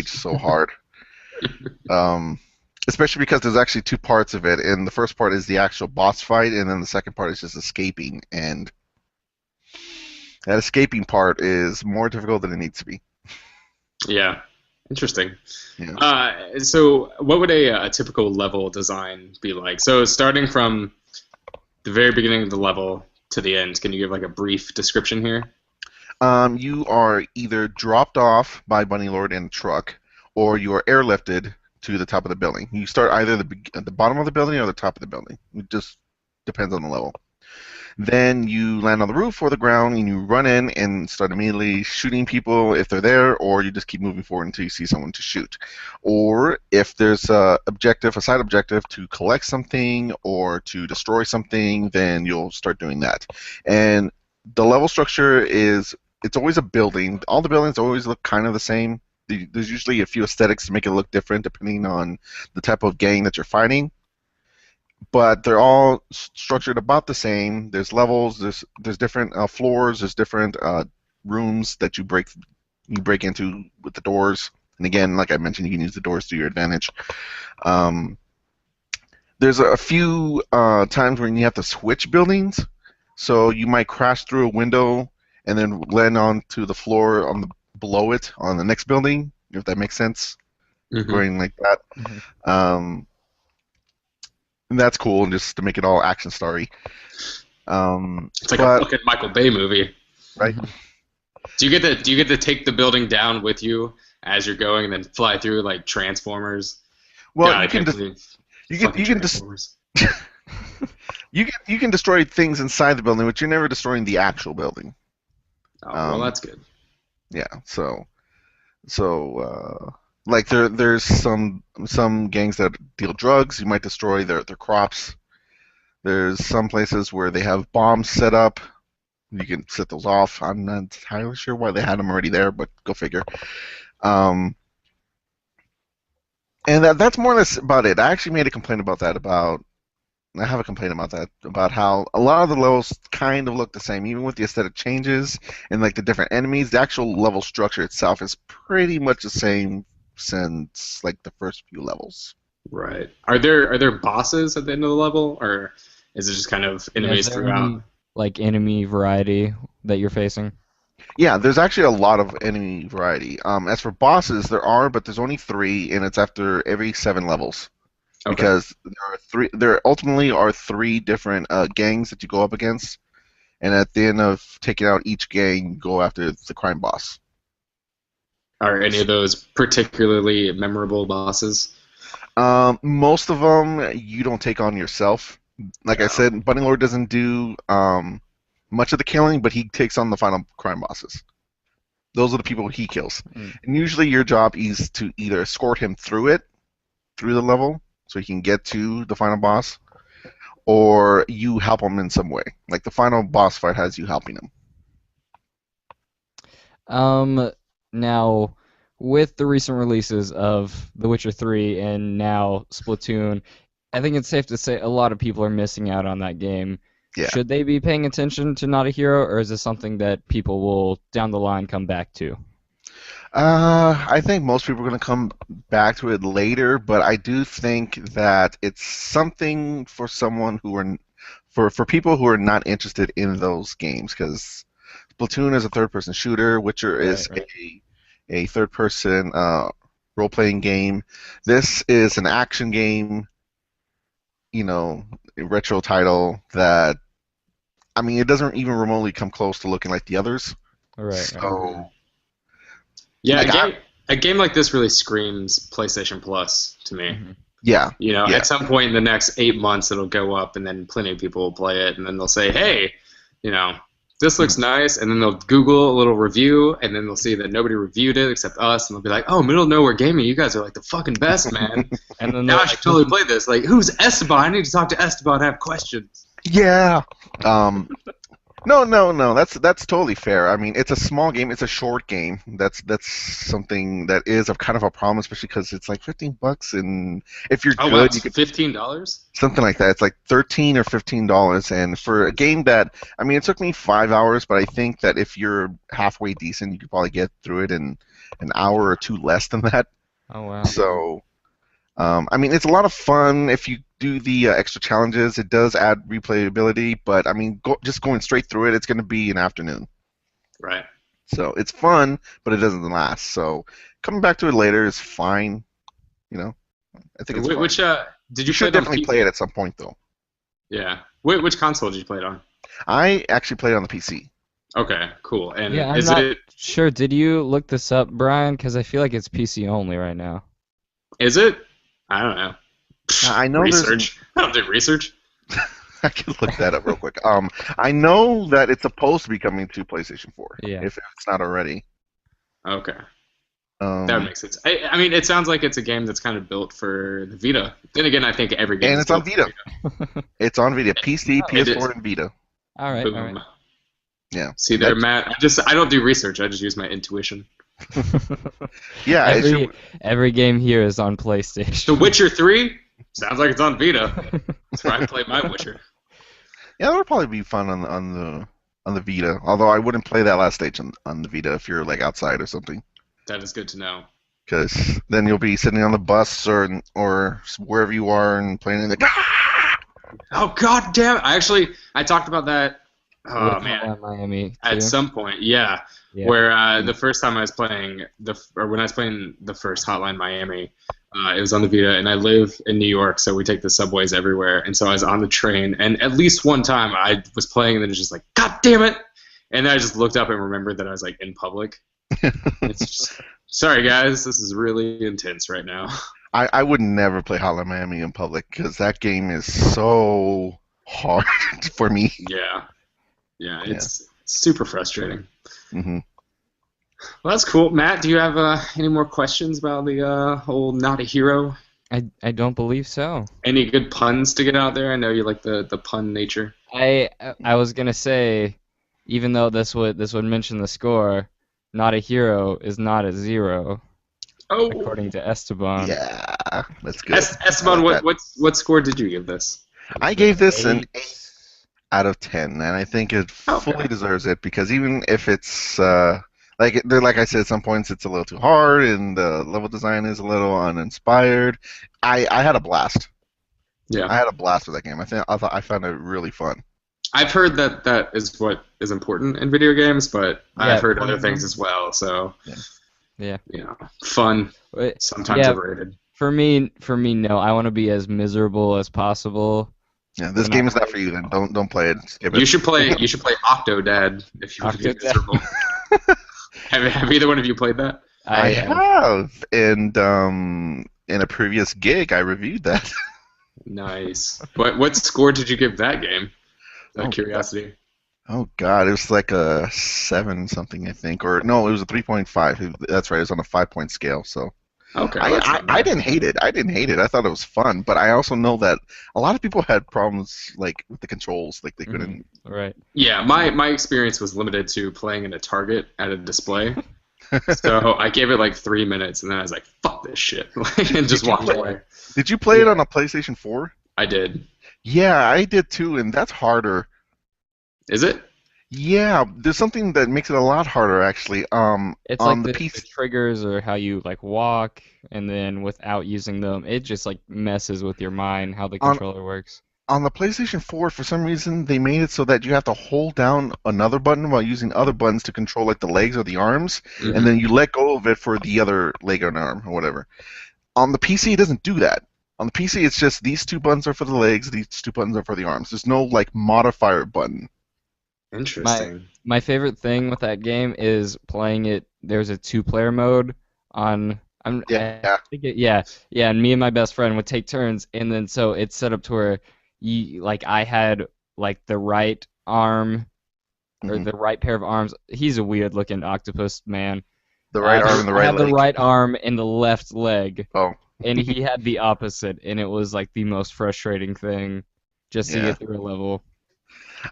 so hard. Um, Especially because there's actually two parts of it, and the first part is the actual boss fight, and then the second part is just escaping, and that escaping part is more difficult than it needs to be. Yeah. Interesting. Yeah. So what would a typical level design be like? So starting from the very beginning of the level to the end, can you give like a brief description here? You are either dropped off by Bunny Lord in a truck, or you are airlifted to the top of the building. You start either at the bottom of the building or the top of the building. It just depends on the level. Then you land on the roof or the ground, and you run in and start immediately shooting people if they're there, or you just keep moving forward until you see someone to shoot. Or if there's a side objective to collect something or to destroy something, then you'll start doing that. And the level structure is, it's always a building. All the buildings always look kind of the same. There's usually a few aesthetics to make it look different depending on the type of gang that you're fighting, but they're all structured about the same. There's levels, there's different floors, there's different rooms that you break into with the doors. And again, like I mentioned, you can use the doors to your advantage. There's a few times when you have to switch buildings, so you might crash through a window and then land onto the floor below it on the next building, if that makes sense. Mm-hmm. Going like that. Mhm. And that's cool, and just to make it all action starry. It's like a fucking Michael Bay movie. Right. Do you get to take the building down with you as you're going, and then fly through like Transformers? Well, God, you can destroy things inside the building, but you're never destroying the actual building. Oh, well, that's good. Yeah. Like there's some gangs that deal drugs. You might destroy their crops. There's some places where they have bombs set up. You can set those off. I'm not entirely sure why they had them already there, but go figure. And that's more or less about it. I actually made a complaint about that. I have a complaint about how a lot of the levels kind of look the same, even with the aesthetic changes and like the different enemies. The actual level structure itself is pretty much the same since like the first few levels. Right. Are there bosses at the end of the level, or is it just kind of enemies Is there throughout? any, like enemy variety that you're facing? Yeah, there's actually a lot of enemy variety. As for bosses, there are, but there's only 3, and it's after every 7 levels. Okay. Because there ultimately are 3 different gangs that you go up against, and at the end of taking out each gang, you go after the crime boss. Are any of those particularly memorable bosses? Most of them you don't take on yourself. Like I said, Bunny Lord doesn't do much of the killing, but he takes on the final crime bosses. Those are the people he kills. And usually your job is to either escort him through the level, so he can get to the final boss, or you help him in some way. Like the final boss fight has you helping him. Now, with the recent releases of The Witcher 3 and now Splatoon, I think it's safe to say a lot of people are missing out on that game. Yeah. Should they be paying attention to Not a Hero, or is this something that people will, down the line, come back to? I think most people are going to come back to it later, but I do think that it's something for someone who are for people who are not interested in those games, because Splatoon is a third-person shooter. Witcher is a third-person role-playing game. This is an action game, a retro title that, I mean, it doesn't even remotely come close to looking like the others. Right. So, yeah, like a game like this really screams PlayStation Plus to me. Yeah. You know, Yeah. at some point in the next 8 months, it'll go up, and then plenty of people will play it, and then they'll say, "Hey, you know, this looks nice," and then they'll Google a little review, and then they'll see that nobody reviewed it except us, and they'll be like, "Oh, Middle of Nowhere Gaming, you guys are like the fucking best, man." And then Now they're I should totally play this. Like, who's Esteban? I need to talk to Esteban. I have questions. Yeah. No. That's totally fair. I mean, it's a small game. It's a short game. That's something that is a kind of a problem, especially because it's like $15, and if you're Oh, good, wow, you it's could $15? something like that. It's like $13 or $15, and for a game that, I mean, it took me 5 hours, but I think that if you're halfway decent, you could probably get through it in an hour or two less than that. Oh wow. So, I mean, it's a lot of fun if you do the extra challenges. It does add replayability, but I mean, just going straight through it, it's going to be an afternoon. Right. So it's fun, but it doesn't last. So coming back to it later is fine. You know, I think it's fine. Which did you You should play it on definitely PC? play it at some point, though. Yeah. Which console did you play it on? I actually played it on the PC. Okay, cool. And Yeah, I'm is not it sure. Did you look this up, Brian? Because I feel like it's PC only right now. is it? I don't know. I know Research. I don't do research. I can look that up real quick. I know that it's supposed to be coming to PlayStation 4. Yeah. If it's not already. Okay. That would make sense. I mean, it sounds like it's a game that's kind of built for the Vita. Then again, I think every game And is it's on built for Vita. It's on Vita. PC, It is. PS4, and Vita. All right. Boom. All right. Yeah. See there, Matt. I don't do research. I just use my intuition. Yeah. Every game here is on PlayStation. The Witcher 3 sounds like it's on Vita. That's where I play my Witcher. Yeah, that would probably be fun on the Vita. Although I wouldn't play that last stage on the Vita if you're like outside or something. That is good to know. Because then you'll be sitting on the bus or wherever you are and playing in the. Oh God damn it! I talked about that. Oh With man, Miami. at too. some point, yeah. Yeah. Where the first time I was playing when I was playing the first Hotline Miami, it was on the Vita, and I live in New York, so we take the subways everywhere. And so I was on the train, and at least one time I was playing, and then it's just like, God damn it! And then I just looked up and remembered that I was like in public. It's just, sorry guys, this is really intense right now. I would never play Hotline Miami in public because that game is so hard for me. Yeah, it's super frustrating. Hmm. Well, that's cool. Matt, do you have any more questions about the whole Not a Hero? I don't believe so. Any good puns to get out there? I know you like the pun nature. I was gonna say, even though this would mention the score, Not a Hero is not a 0, Oh, according to Esteban. Yeah, that's good. Esteban, I like that. what score did you give this? I gave this an 8 out of 10, and I think it Okay. fully deserves it because even if it's like I said, at some points it's a little too hard and the level design is a little uninspired. I had a blast. Yeah, I had a blast with that game. I found it really fun. I've heard that is what is important in video games, but Yeah, I've heard other fun. things as well. So Yeah. you know, fun, But sometimes yeah, overrated. for me, no. I want to be as miserable as possible. Yeah, this And game I is not for you. Then don't play it. Skip it. You should play Octodad if you want to be Octodad. miserable. have either one of you played that? I have, and in a previous gig, I reviewed that. Nice. What score did you give that game? Out of Oh, curiosity. Oh God, it was like a 7 something, I think, or no, it was a 3.5. That's right, it was on a 5-point scale. So Okay. well, that's not I bad. didn't hate it. I thought it was fun, but I also know that a lot of people had problems like with the controls, like they couldn't. Right. Yeah, my experience was limited to playing in a Target at a display. So I gave it like 3 minutes, and then I was like, "Fuck this shit," and just walked away. Did you play it on a PlayStation 4? I did. Yeah, I did too, and that's harder. Is it? Yeah, there's something that makes it a lot harder actually. It's On like the the PC. triggers or how you like walk, and then without using them, it just like messes with your mind how the On- controller works. On the PlayStation 4, for some reason, they made it so that you have to hold down another button while using other buttons to control like the legs or the arms, Mhm. and then you let go of it for the other leg or an arm or whatever. On the PC, it doesn't do that. On the PC, it's just these 2 buttons are for the legs, these 2 buttons are for the arms. There's no like modifier button. Interesting. My favorite thing with that game is playing it. There's a 2-player mode on I think yeah, and me and my best friend would take turns, and then so it's set up to where I had like the right arm or Mhm. the right pair of arms. He's a weird looking octopus man. The right arm and the I right had the leg. right arm and the left leg, Oh, and he had the opposite, and it was like the most frustrating thing just to yeah. get through a level.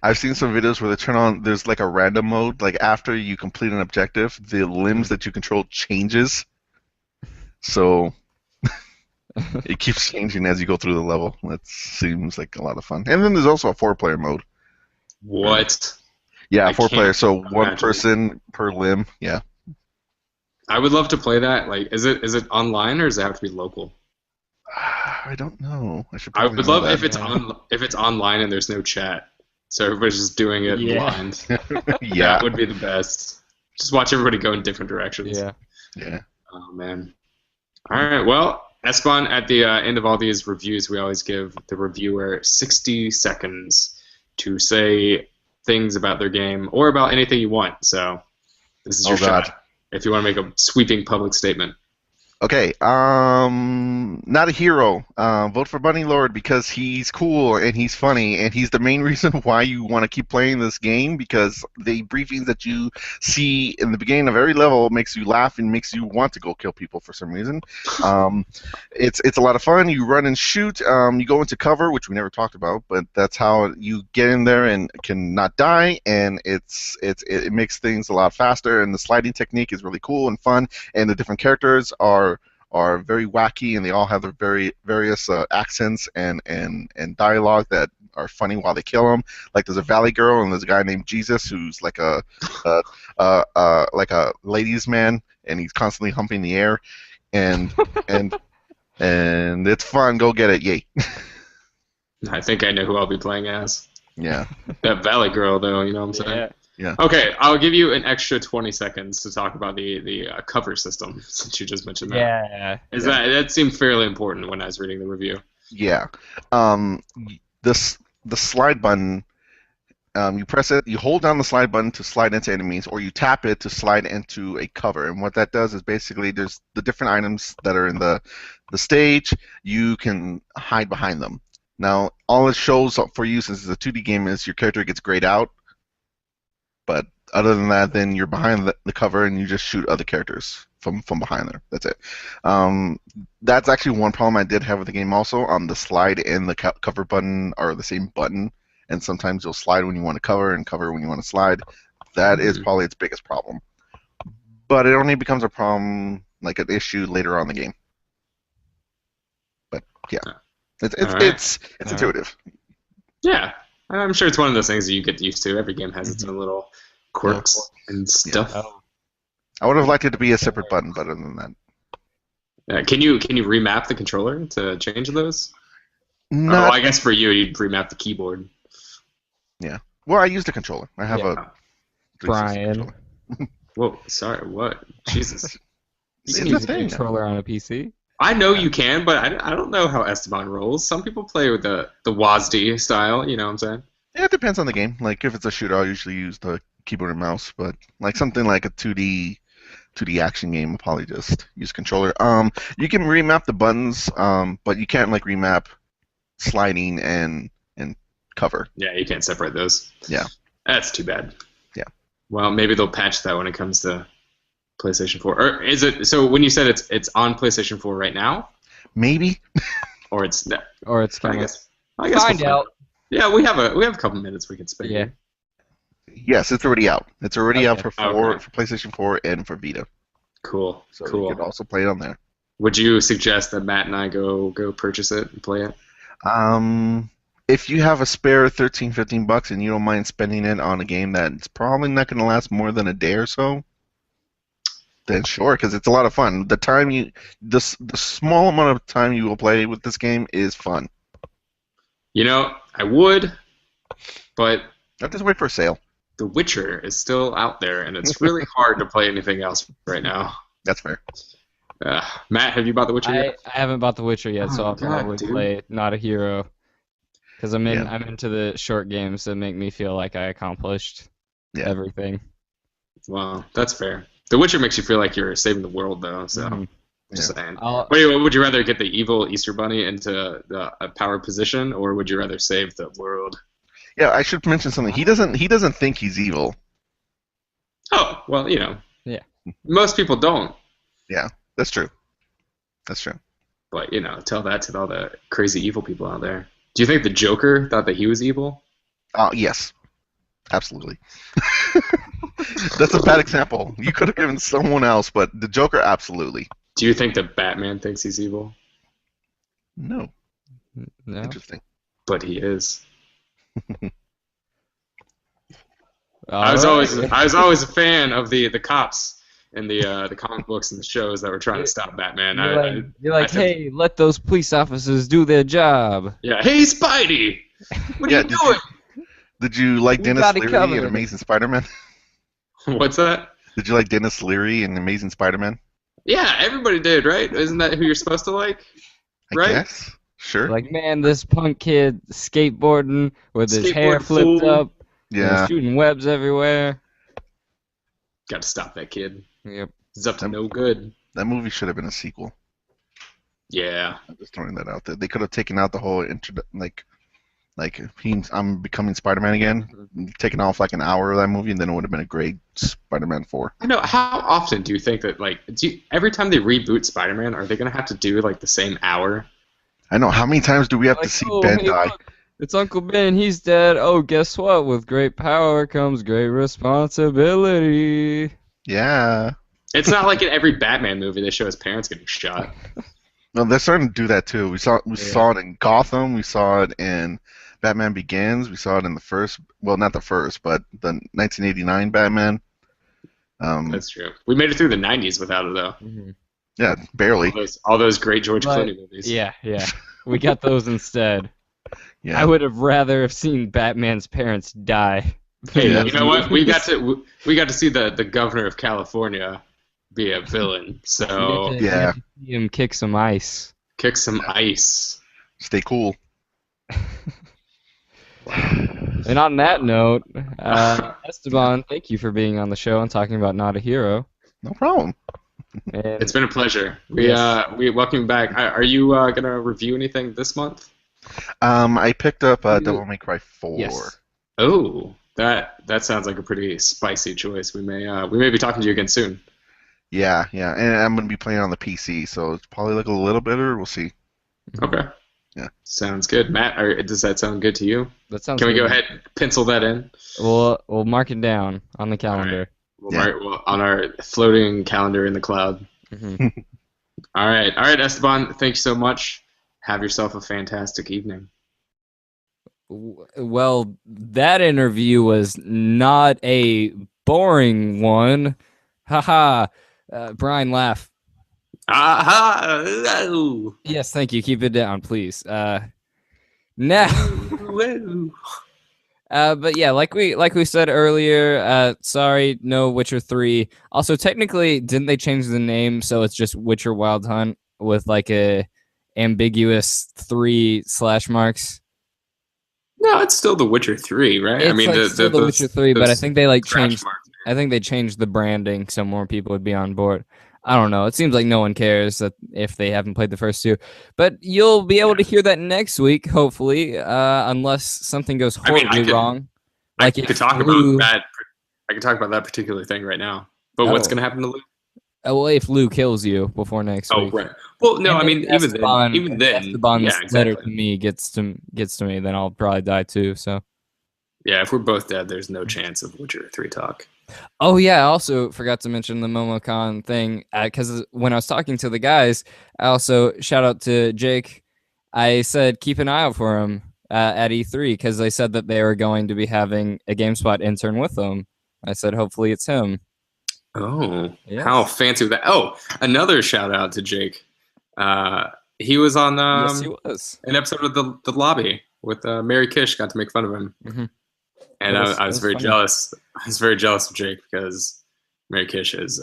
I've seen some videos where they turn on. There's like a random mode. Like after you complete an objective, the limbs that you control changes. So it keeps changing as you go through the level. That seems like a lot of fun. And then there's also a 4-player mode. What? Yeah, I 4-player. can't So one imagine. person per limb. Yeah. I would love to play that. Like, is it online or does it have to be local? I don't know. I should I probably would know love that. if it's online and there's no chat, so everybody's just doing it Yeah. blind. Yeah. That would be the best. Just watch everybody go in different directions. Yeah. Yeah. Oh man. All right. Well, Esteban, at the end of all these reviews, we always give the reviewer 60 seconds to say things about their game or about anything you want. So this is your God. shot. If you want to make a sweeping public statement. Okay, not a hero. Vote for Bunny Lord because he's cool and he's funny and he's the main reason why you want to keep playing this game because the briefings that you see in the beginning of every level makes you laugh and makes you want to go kill people for some reason. It's a lot of fun. You run and shoot. You go into cover, which we never talked about, but that's how you get in there and can not die. And it makes things a lot faster. And the sliding technique is really cool and fun. And the different characters are very wacky, and they all have their various accents and dialogue that are funny while they kill them. Like there's a valley girl, and there's a guy named Jesus who's like a ladies' man, and he's constantly humping the air, and and it's fun. Go get it, yay! I think I know who I'll be playing as. Yeah. That Valley Girl, though, you know what I'm saying? Yeah. Yeah. Okay, I'll give you an extra 20 seconds to talk about the cover system, since you just mentioned that. Yeah. That seemed fairly important when I was reading the review. Yeah. The slide button. You press it. You hold down the slide button to slide into enemies, or you tap it to slide into a cover. And what that does is basically there's the different items that are in the stage. You can hide behind them. Now, all it shows for you, since it's a 2D game, is your character gets grayed out. But other than that, then you're behind the cover and you just shoot other characters from behind there. That's it. That's actually one problem I did have with the game also. The slide and the cover button are the same button, and sometimes you'll slide when you want to cover and cover when you want to slide. That is probably its biggest problem. But it only becomes a problem, like an issue later on in the game. But yeah, it's intuitive. Yeah, I'm sure it's one of those things that you get used to. Every game has its own little quirks and stuff. Yeah. I would have liked it to be a separate button, but other than that. Can you remap the controller to change those? Not, I guess for you, you'd remap the keyboard. Yeah. Well, I used a controller. I have a 360 Brian. controller. Whoa, sorry, what? Jesus. You It's can a use a thing. controller on a PC. I know you can, but I don't know how Esteban rolls. Some people play with the WASD style, you know what I'm saying? Yeah, it depends on the game. Like if it's a shooter, I'll usually use the keyboard and mouse. But like something like a 2D action game, I'll probably just use controller. You can remap the buttons, but you can't like remap sliding and cover. Yeah, you can't separate those. Yeah. That's too bad. Yeah. Well, maybe they'll patch that when it comes to PlayStation 4. Or is it so when you said it's on PlayStation 4 right now? Maybe. Or it's Or it's I coming. guess we'll Find out. Yeah, we have a couple minutes we can spend. Yeah. Yes, it's already out. It's already out for Okay. for PlayStation 4 and for Vita. Cool. So cool. you can also play it on there. Would you suggest that Matt and I go purchase it and play it? If you have a spare $13-15 and you don't mind spending it on a game that's probably not going to last more than a day or so, then sure, because it's a lot of fun. The small amount of time you will play with this game is fun. You know, I would, but I'll just wait for a sale. The Witcher is still out there, and it's really hard to play anything else right now. That's fair. Matt, have you bought The Witcher yet? I haven't bought The Witcher yet, so Oh, I'll probably dude. play Not a Hero. Because I'm Yeah. into the short games that make me feel like I accomplished everything. Well, that's fair. The Witcher makes you feel like you're saving the world, though. So Mhm. Just saying. I'll- Would you rather get the evil Easter Bunny into a power position, or would you rather save the world? Yeah, I should mention something. He doesn't think he's evil. Oh, well, Yeah. most people don't. Yeah, that's true. That's true. But tell that to all the crazy evil people out there. Do you think the Joker thought that he was evil? Yes, absolutely. That's a bad example. You could have given someone else, but the Joker, absolutely. Do you think that Batman thinks he's evil? No. No. Interesting. But he is. All I was right. always a fan of the cops and the comic books and the shows that were trying to stop Batman. You're like, hey, let those police officers do their job. Yeah. Hey, Spidey, what are you doing? Did you like We Dennis got it Leary covered. in Amazing Spider-Man? What's that? Did you like Dennis Leary in Amazing Spider-Man? Yeah, everybody did, right? Isn't that who you're supposed to like? Right? I guess. Sure. Like, man, this punk kid skateboarding with his hair Skateboard flipped fool. up, Yeah. shooting webs everywhere. Got to stop that kid. Yep. He's up to no good. That movie should have been a sequel. Yeah. I'm just throwing that out there. They could have taken out the whole I'm becoming Spider-Man again, taken off like an hour of that movie, and then it would have been a great Spider-Man 4. I know. How often do you think that, every time they reboot Spider-Man, are they going to have to do, the same hour? I know. How many times do we have Like, to see oh, Ben hey, die? look, it's Uncle Ben. He's dead. Oh, guess what? With great power comes great responsibility. Yeah. It's not like in every Batman movie they show his parents getting shot. No, they're starting to do that too. We saw it in Gotham. We saw it in Batman Begins. We saw it in the first, well, not the first, but the 1989 Batman. That's true. We made it through the 90s without it, though. Mm-hmm. Yeah, barely. All those great George But- Clooney movies. Yeah. We got those instead. Yeah. I would have rather have seen Batman's parents die. Hey, Yeah. you know what? We got to see the governor of California be a villain. So You get to see him kick some ice. kick some ice. Stay cool. And on that note, Esteban, thank you for being on the show and talking about Not a Hero. No problem. And It's been a pleasure. We welcome you back. Are you gonna review anything this month? I picked up Devil May Cry 4. Yes. Oh, that sounds like a pretty spicy choice. We may be talking to you again soon. Yeah, and I'm gonna be playing on the PC, so it's probably like a little better. We'll see. Okay. Yeah. Sounds good, Matt. Does that sound good to you? that sounds Can we good. go ahead and pencil that in? We'll mark it down on the calendar. We'll on our floating calendar in the cloud. Mhm. All right, Esteban. Thank you so much. Have yourself a fantastic evening. Well, that interview was not a boring one. Haha. Brian, laugh. Aha! Whoa. Yes, thank you. Keep it down, please. Now, Whoa. but yeah, like we said earlier, sorry, no Witcher 3. Also, technically, didn't they change the name so it's just Witcher Wild Hunt with like a ambiguous 3 slash marks? No, it's still The Witcher 3, right? It's like still the Witcher 3, but I think they changed. marks. I think they changed the branding so more people would be on board. I don't know. It seems like no one cares that if they haven't played the first 2. But you'll be able to hear that next week, hopefully, unless something goes horribly wrong. I could talk about that. I could talk about that particular thing right now. But what's Oh. going to happen to Lou? Well, if Lou kills you before next Oh, week. right. Well, no, And I mean, if even then, Esteban's yeah, letter exactly. to me gets to me, then I'll probably die too. So. Yeah, if we're both dead, there's no chance of Witcher 3 talk. Oh yeah, I also forgot to mention the MomoCon thing because when I was talking to the guys, I also shout out to Jake. I said keep an eye out for him at E3 because they said that they were going to be having a GameSpot intern with them. I said hopefully it's him. Oh, Yes. how fancy was that? Oh, another shout out to Jake. He was on Yes, he was. an episode of the Lobby with Mary Kish. Got to make fun of him, Mhm. and That was- I was that was very funny. jealous. I was very jealous of Jake because Mary Kish is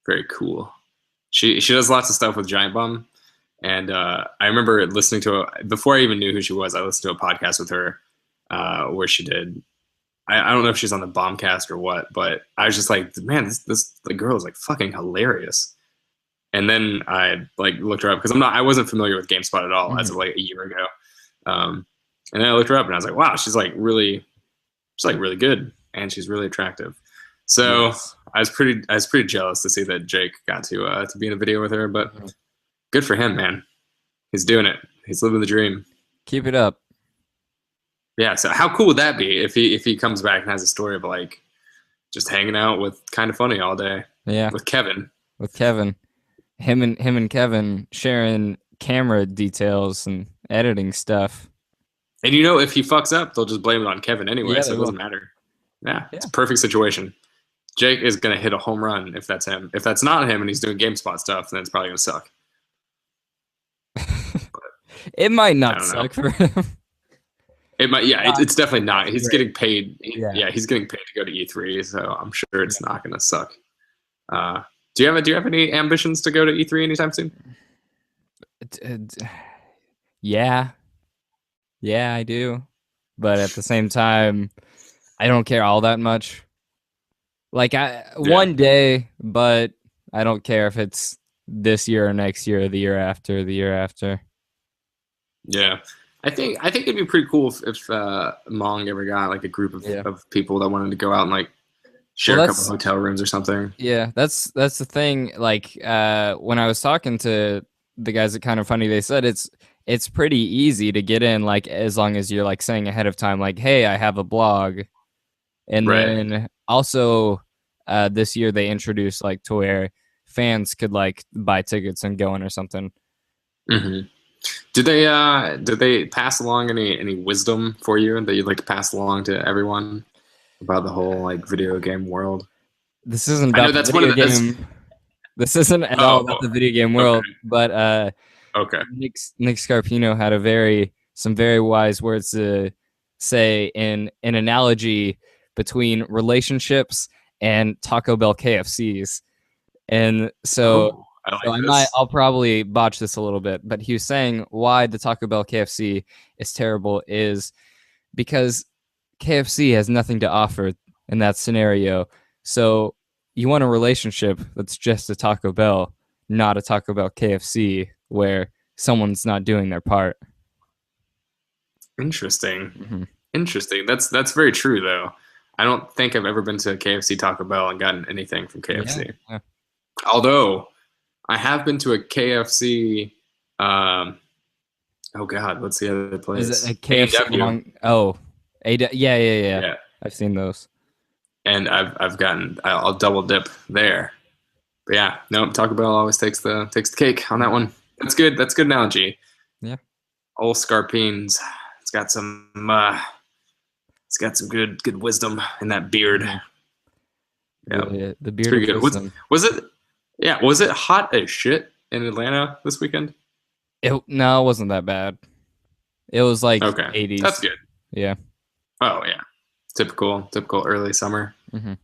very cool. She does lots of stuff with Giant Bomb, and I remember listening to before I even knew who she was. I listened to a podcast with her where she did. I don't know if she's on the Bombcast or what, but I was just like, man, the girl is like fucking hilarious. And then I like looked her up because I wasn't familiar with GameSpot at all as of Mhm. like a year ago. And then I looked her up and I was like, wow, she's like really good and she's really attractive. So Yes. I was pretty jealous to see that Jake got to be in a video with her, but Mhm. good for him, man. He's doing it. He's living the dream. Keep it up. Yeah. So how cool would that be if he comes back and has a story of like just hanging out with Kind of Funny all day Yeah, with Kevin? with Kevin. Him and Kevin sharing camera details and editing stuff. And you know, if he fucks up, they'll just blame it on Kevin anyway, Yeah, so they it will. doesn't matter. Yeah, it's Yeah. a perfect situation. Jake is gonna hit a home run if that's him. If that's not him and he's doing GameSpot stuff, then it's probably gonna suck. It might I not don't know. suck for him. It might. Yeah, Not it's definitely not. He's great. getting paid. Yeah. Yeah, he's getting paid to go to E3, so I'm sure it's not gonna suck. Do you have any ambitions to go to E3 anytime soon? Yeah, yeah, I do. But at the same time, I don't care all that much. Like one day, but I don't care if it's this year or next year or the year after, the year after. Yeah, I think it'd be pretty cool if Mong ever got like a group of people that wanted to go out and like share a couple hotel rooms or something. Yeah, that's the thing. Like when I was talking to the guys at Kind of Funny, they said it's pretty easy to get in, like as long as you're like saying ahead of time, like, hey, I have a blog. And then also this year they introduced like to where fans could like buy tickets and go in or something. Mm-hmm. Did they pass along any wisdom for you that you'd like to pass along to everyone about the whole like video game world? This isn't about the video game. This isn't at all about the video game world, but okay. Nick Scarpino had some very wise words to say in an analogy between relationships and Taco Bell KFCs. And so, I'll probably botch this a little bit, but he was saying why the Taco Bell KFC is terrible is because KFC has nothing to offer in that scenario. So you want a relationship that's just a Taco Bell, not a Taco Bell KFC where someone's not doing their part. Interesting. Mm-hmm. Interesting. That's very true though. I don't think I've ever been to KFC Taco Bell and gotten anything from KFC. Yeah. Although I have been to a KFC. Oh God, what's the other place? Is it a KFC? Yeah. I've seen those. And I'll double dip there. But yeah, no, Taco Bell always takes the cake on that one. That's good. That's a good analogy. Yeah. Old Scarpines. It's got some good wisdom in that beard. Yeah. The beard of good. wisdom. Was it hot as shit in Atlanta this weekend? No, it wasn't that bad. It was like 80s. That's good. Yeah. Oh yeah. Typical early summer,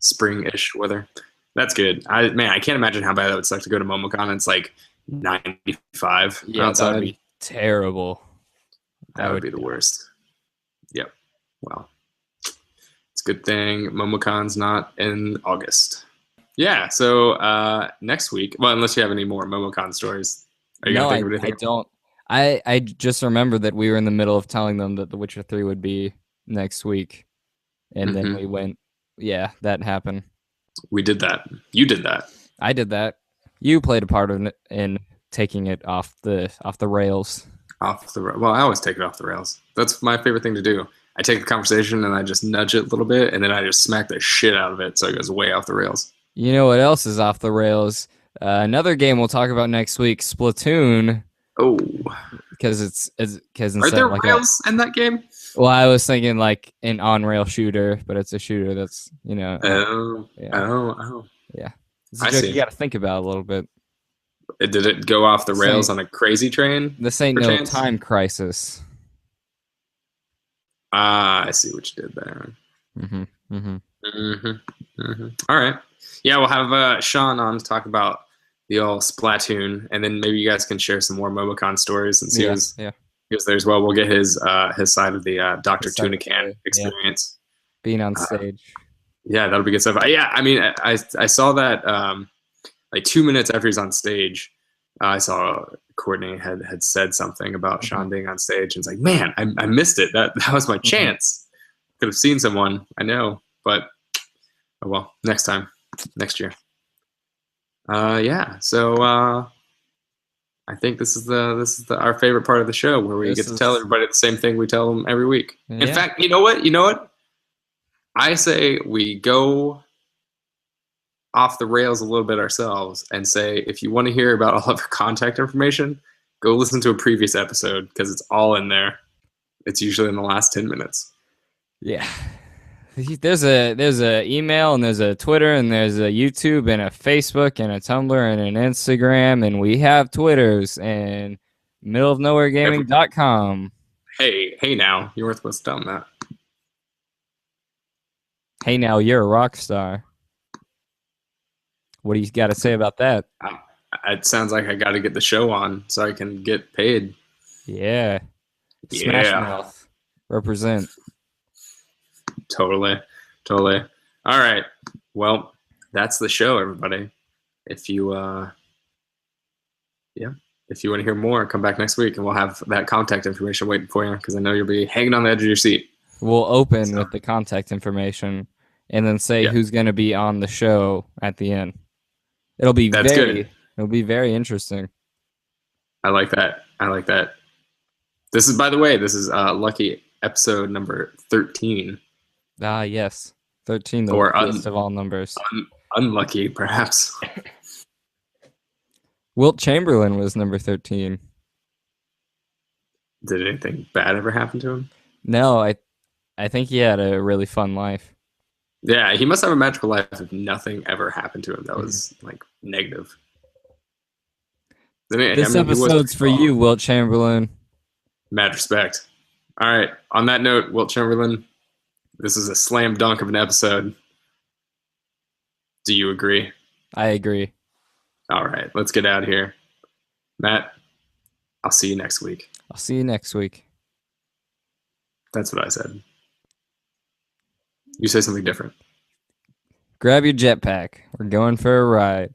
spring-ish weather. That's good. I can't imagine how bad that would suck to go to MomoCon. It's like 95 outside. That would be terrible. That would be the worst. Yep. Well, it's a good thing MomoCon's not in August. Yeah. So next week, well, unless you have any more MomoCon stories, are you gonna think of anything? I don't. I just remember that we were in the middle of telling them that The Witcher 3 would be next week, and then we went. Yeah, that happened. We did that. You did that. I did that. You played a part in it in taking it off the rails. Well, I always take it off the rails. That's my favorite thing to do. I take a conversation and I just nudge it a little bit, and then I just smack the shit out of it so it goes way off the rails. You know what else is off the rails? Another game we'll talk about next week, Splatoon. Oh, because are there rails in that game? Well, I was thinking like an on-rail shooter, but it's a shooter that's yeah. I see. You got to think about it a little bit. Did it go off the rails on a crazy train? This ain't no Time Crisis. I see what you did there. All right. Yeah, we'll have Sean on to talk about the old Splatoon, and then maybe you guys can share some more MomoCon stories and see who's there as well. We'll get his side of the Dr. Tuna Can experience. Being on stage. Yeah, that'll be good stuff. I mean, I saw that like 2 minutes after he's on stage, I saw Courtney had said something about Sean being on stage, and it's like, man, I missed it. That was my chance. Could have seen someone. I know, but oh well. Next time, next year. Yeah. So I think this is our favorite part of the show, where we get to tell everybody the same thing we tell them every week. In fact, you know what? I say we go off the rails a little bit ourselves and say, if you want to hear about all of our contact information, go listen to a previous episode, because it's all in there. It's usually in the last 10 minutes. Yeah. There's a email, and there's a Twitter, and there's a YouTube, and a Facebook, and a Tumblr, and an Instagram, and we have Twitters, and middleofnowheregaming.com. Hey now, you weren't supposed to tell them that. Hey now, you're a rock star. What do you got to say about that? It sounds like I got to get the show on so I can get paid. Yeah. Smash Mouth. Represent. Totally. All right. Well, that's the show, everybody. If you want to hear more, come back next week, and we'll have that contact information waiting for you, because I know you'll be hanging on the edge of your seat. We'll open with the contact information and then say who's going to be on the show at the end. It'll be very interesting. I like that. This is, by the way, lucky episode number 13. Ah, yes. 13, the least of all numbers. Unlucky, perhaps. Wilt Chamberlain was number 13. Did anything bad ever happen to him? No, I think he had a really fun life. Yeah, he must have a magical life if nothing ever happened to him that was like negative. This episode's for you, Wilt Chamberlain. Mad respect. All right. On that note, Wilt Chamberlain, this is a slam dunk of an episode. Do you agree? I agree. All right. Let's get out of here. Matt, I'll see you next week. I'll see you next week. That's what I said. You say something different. Grab your jetpack. We're going for a ride.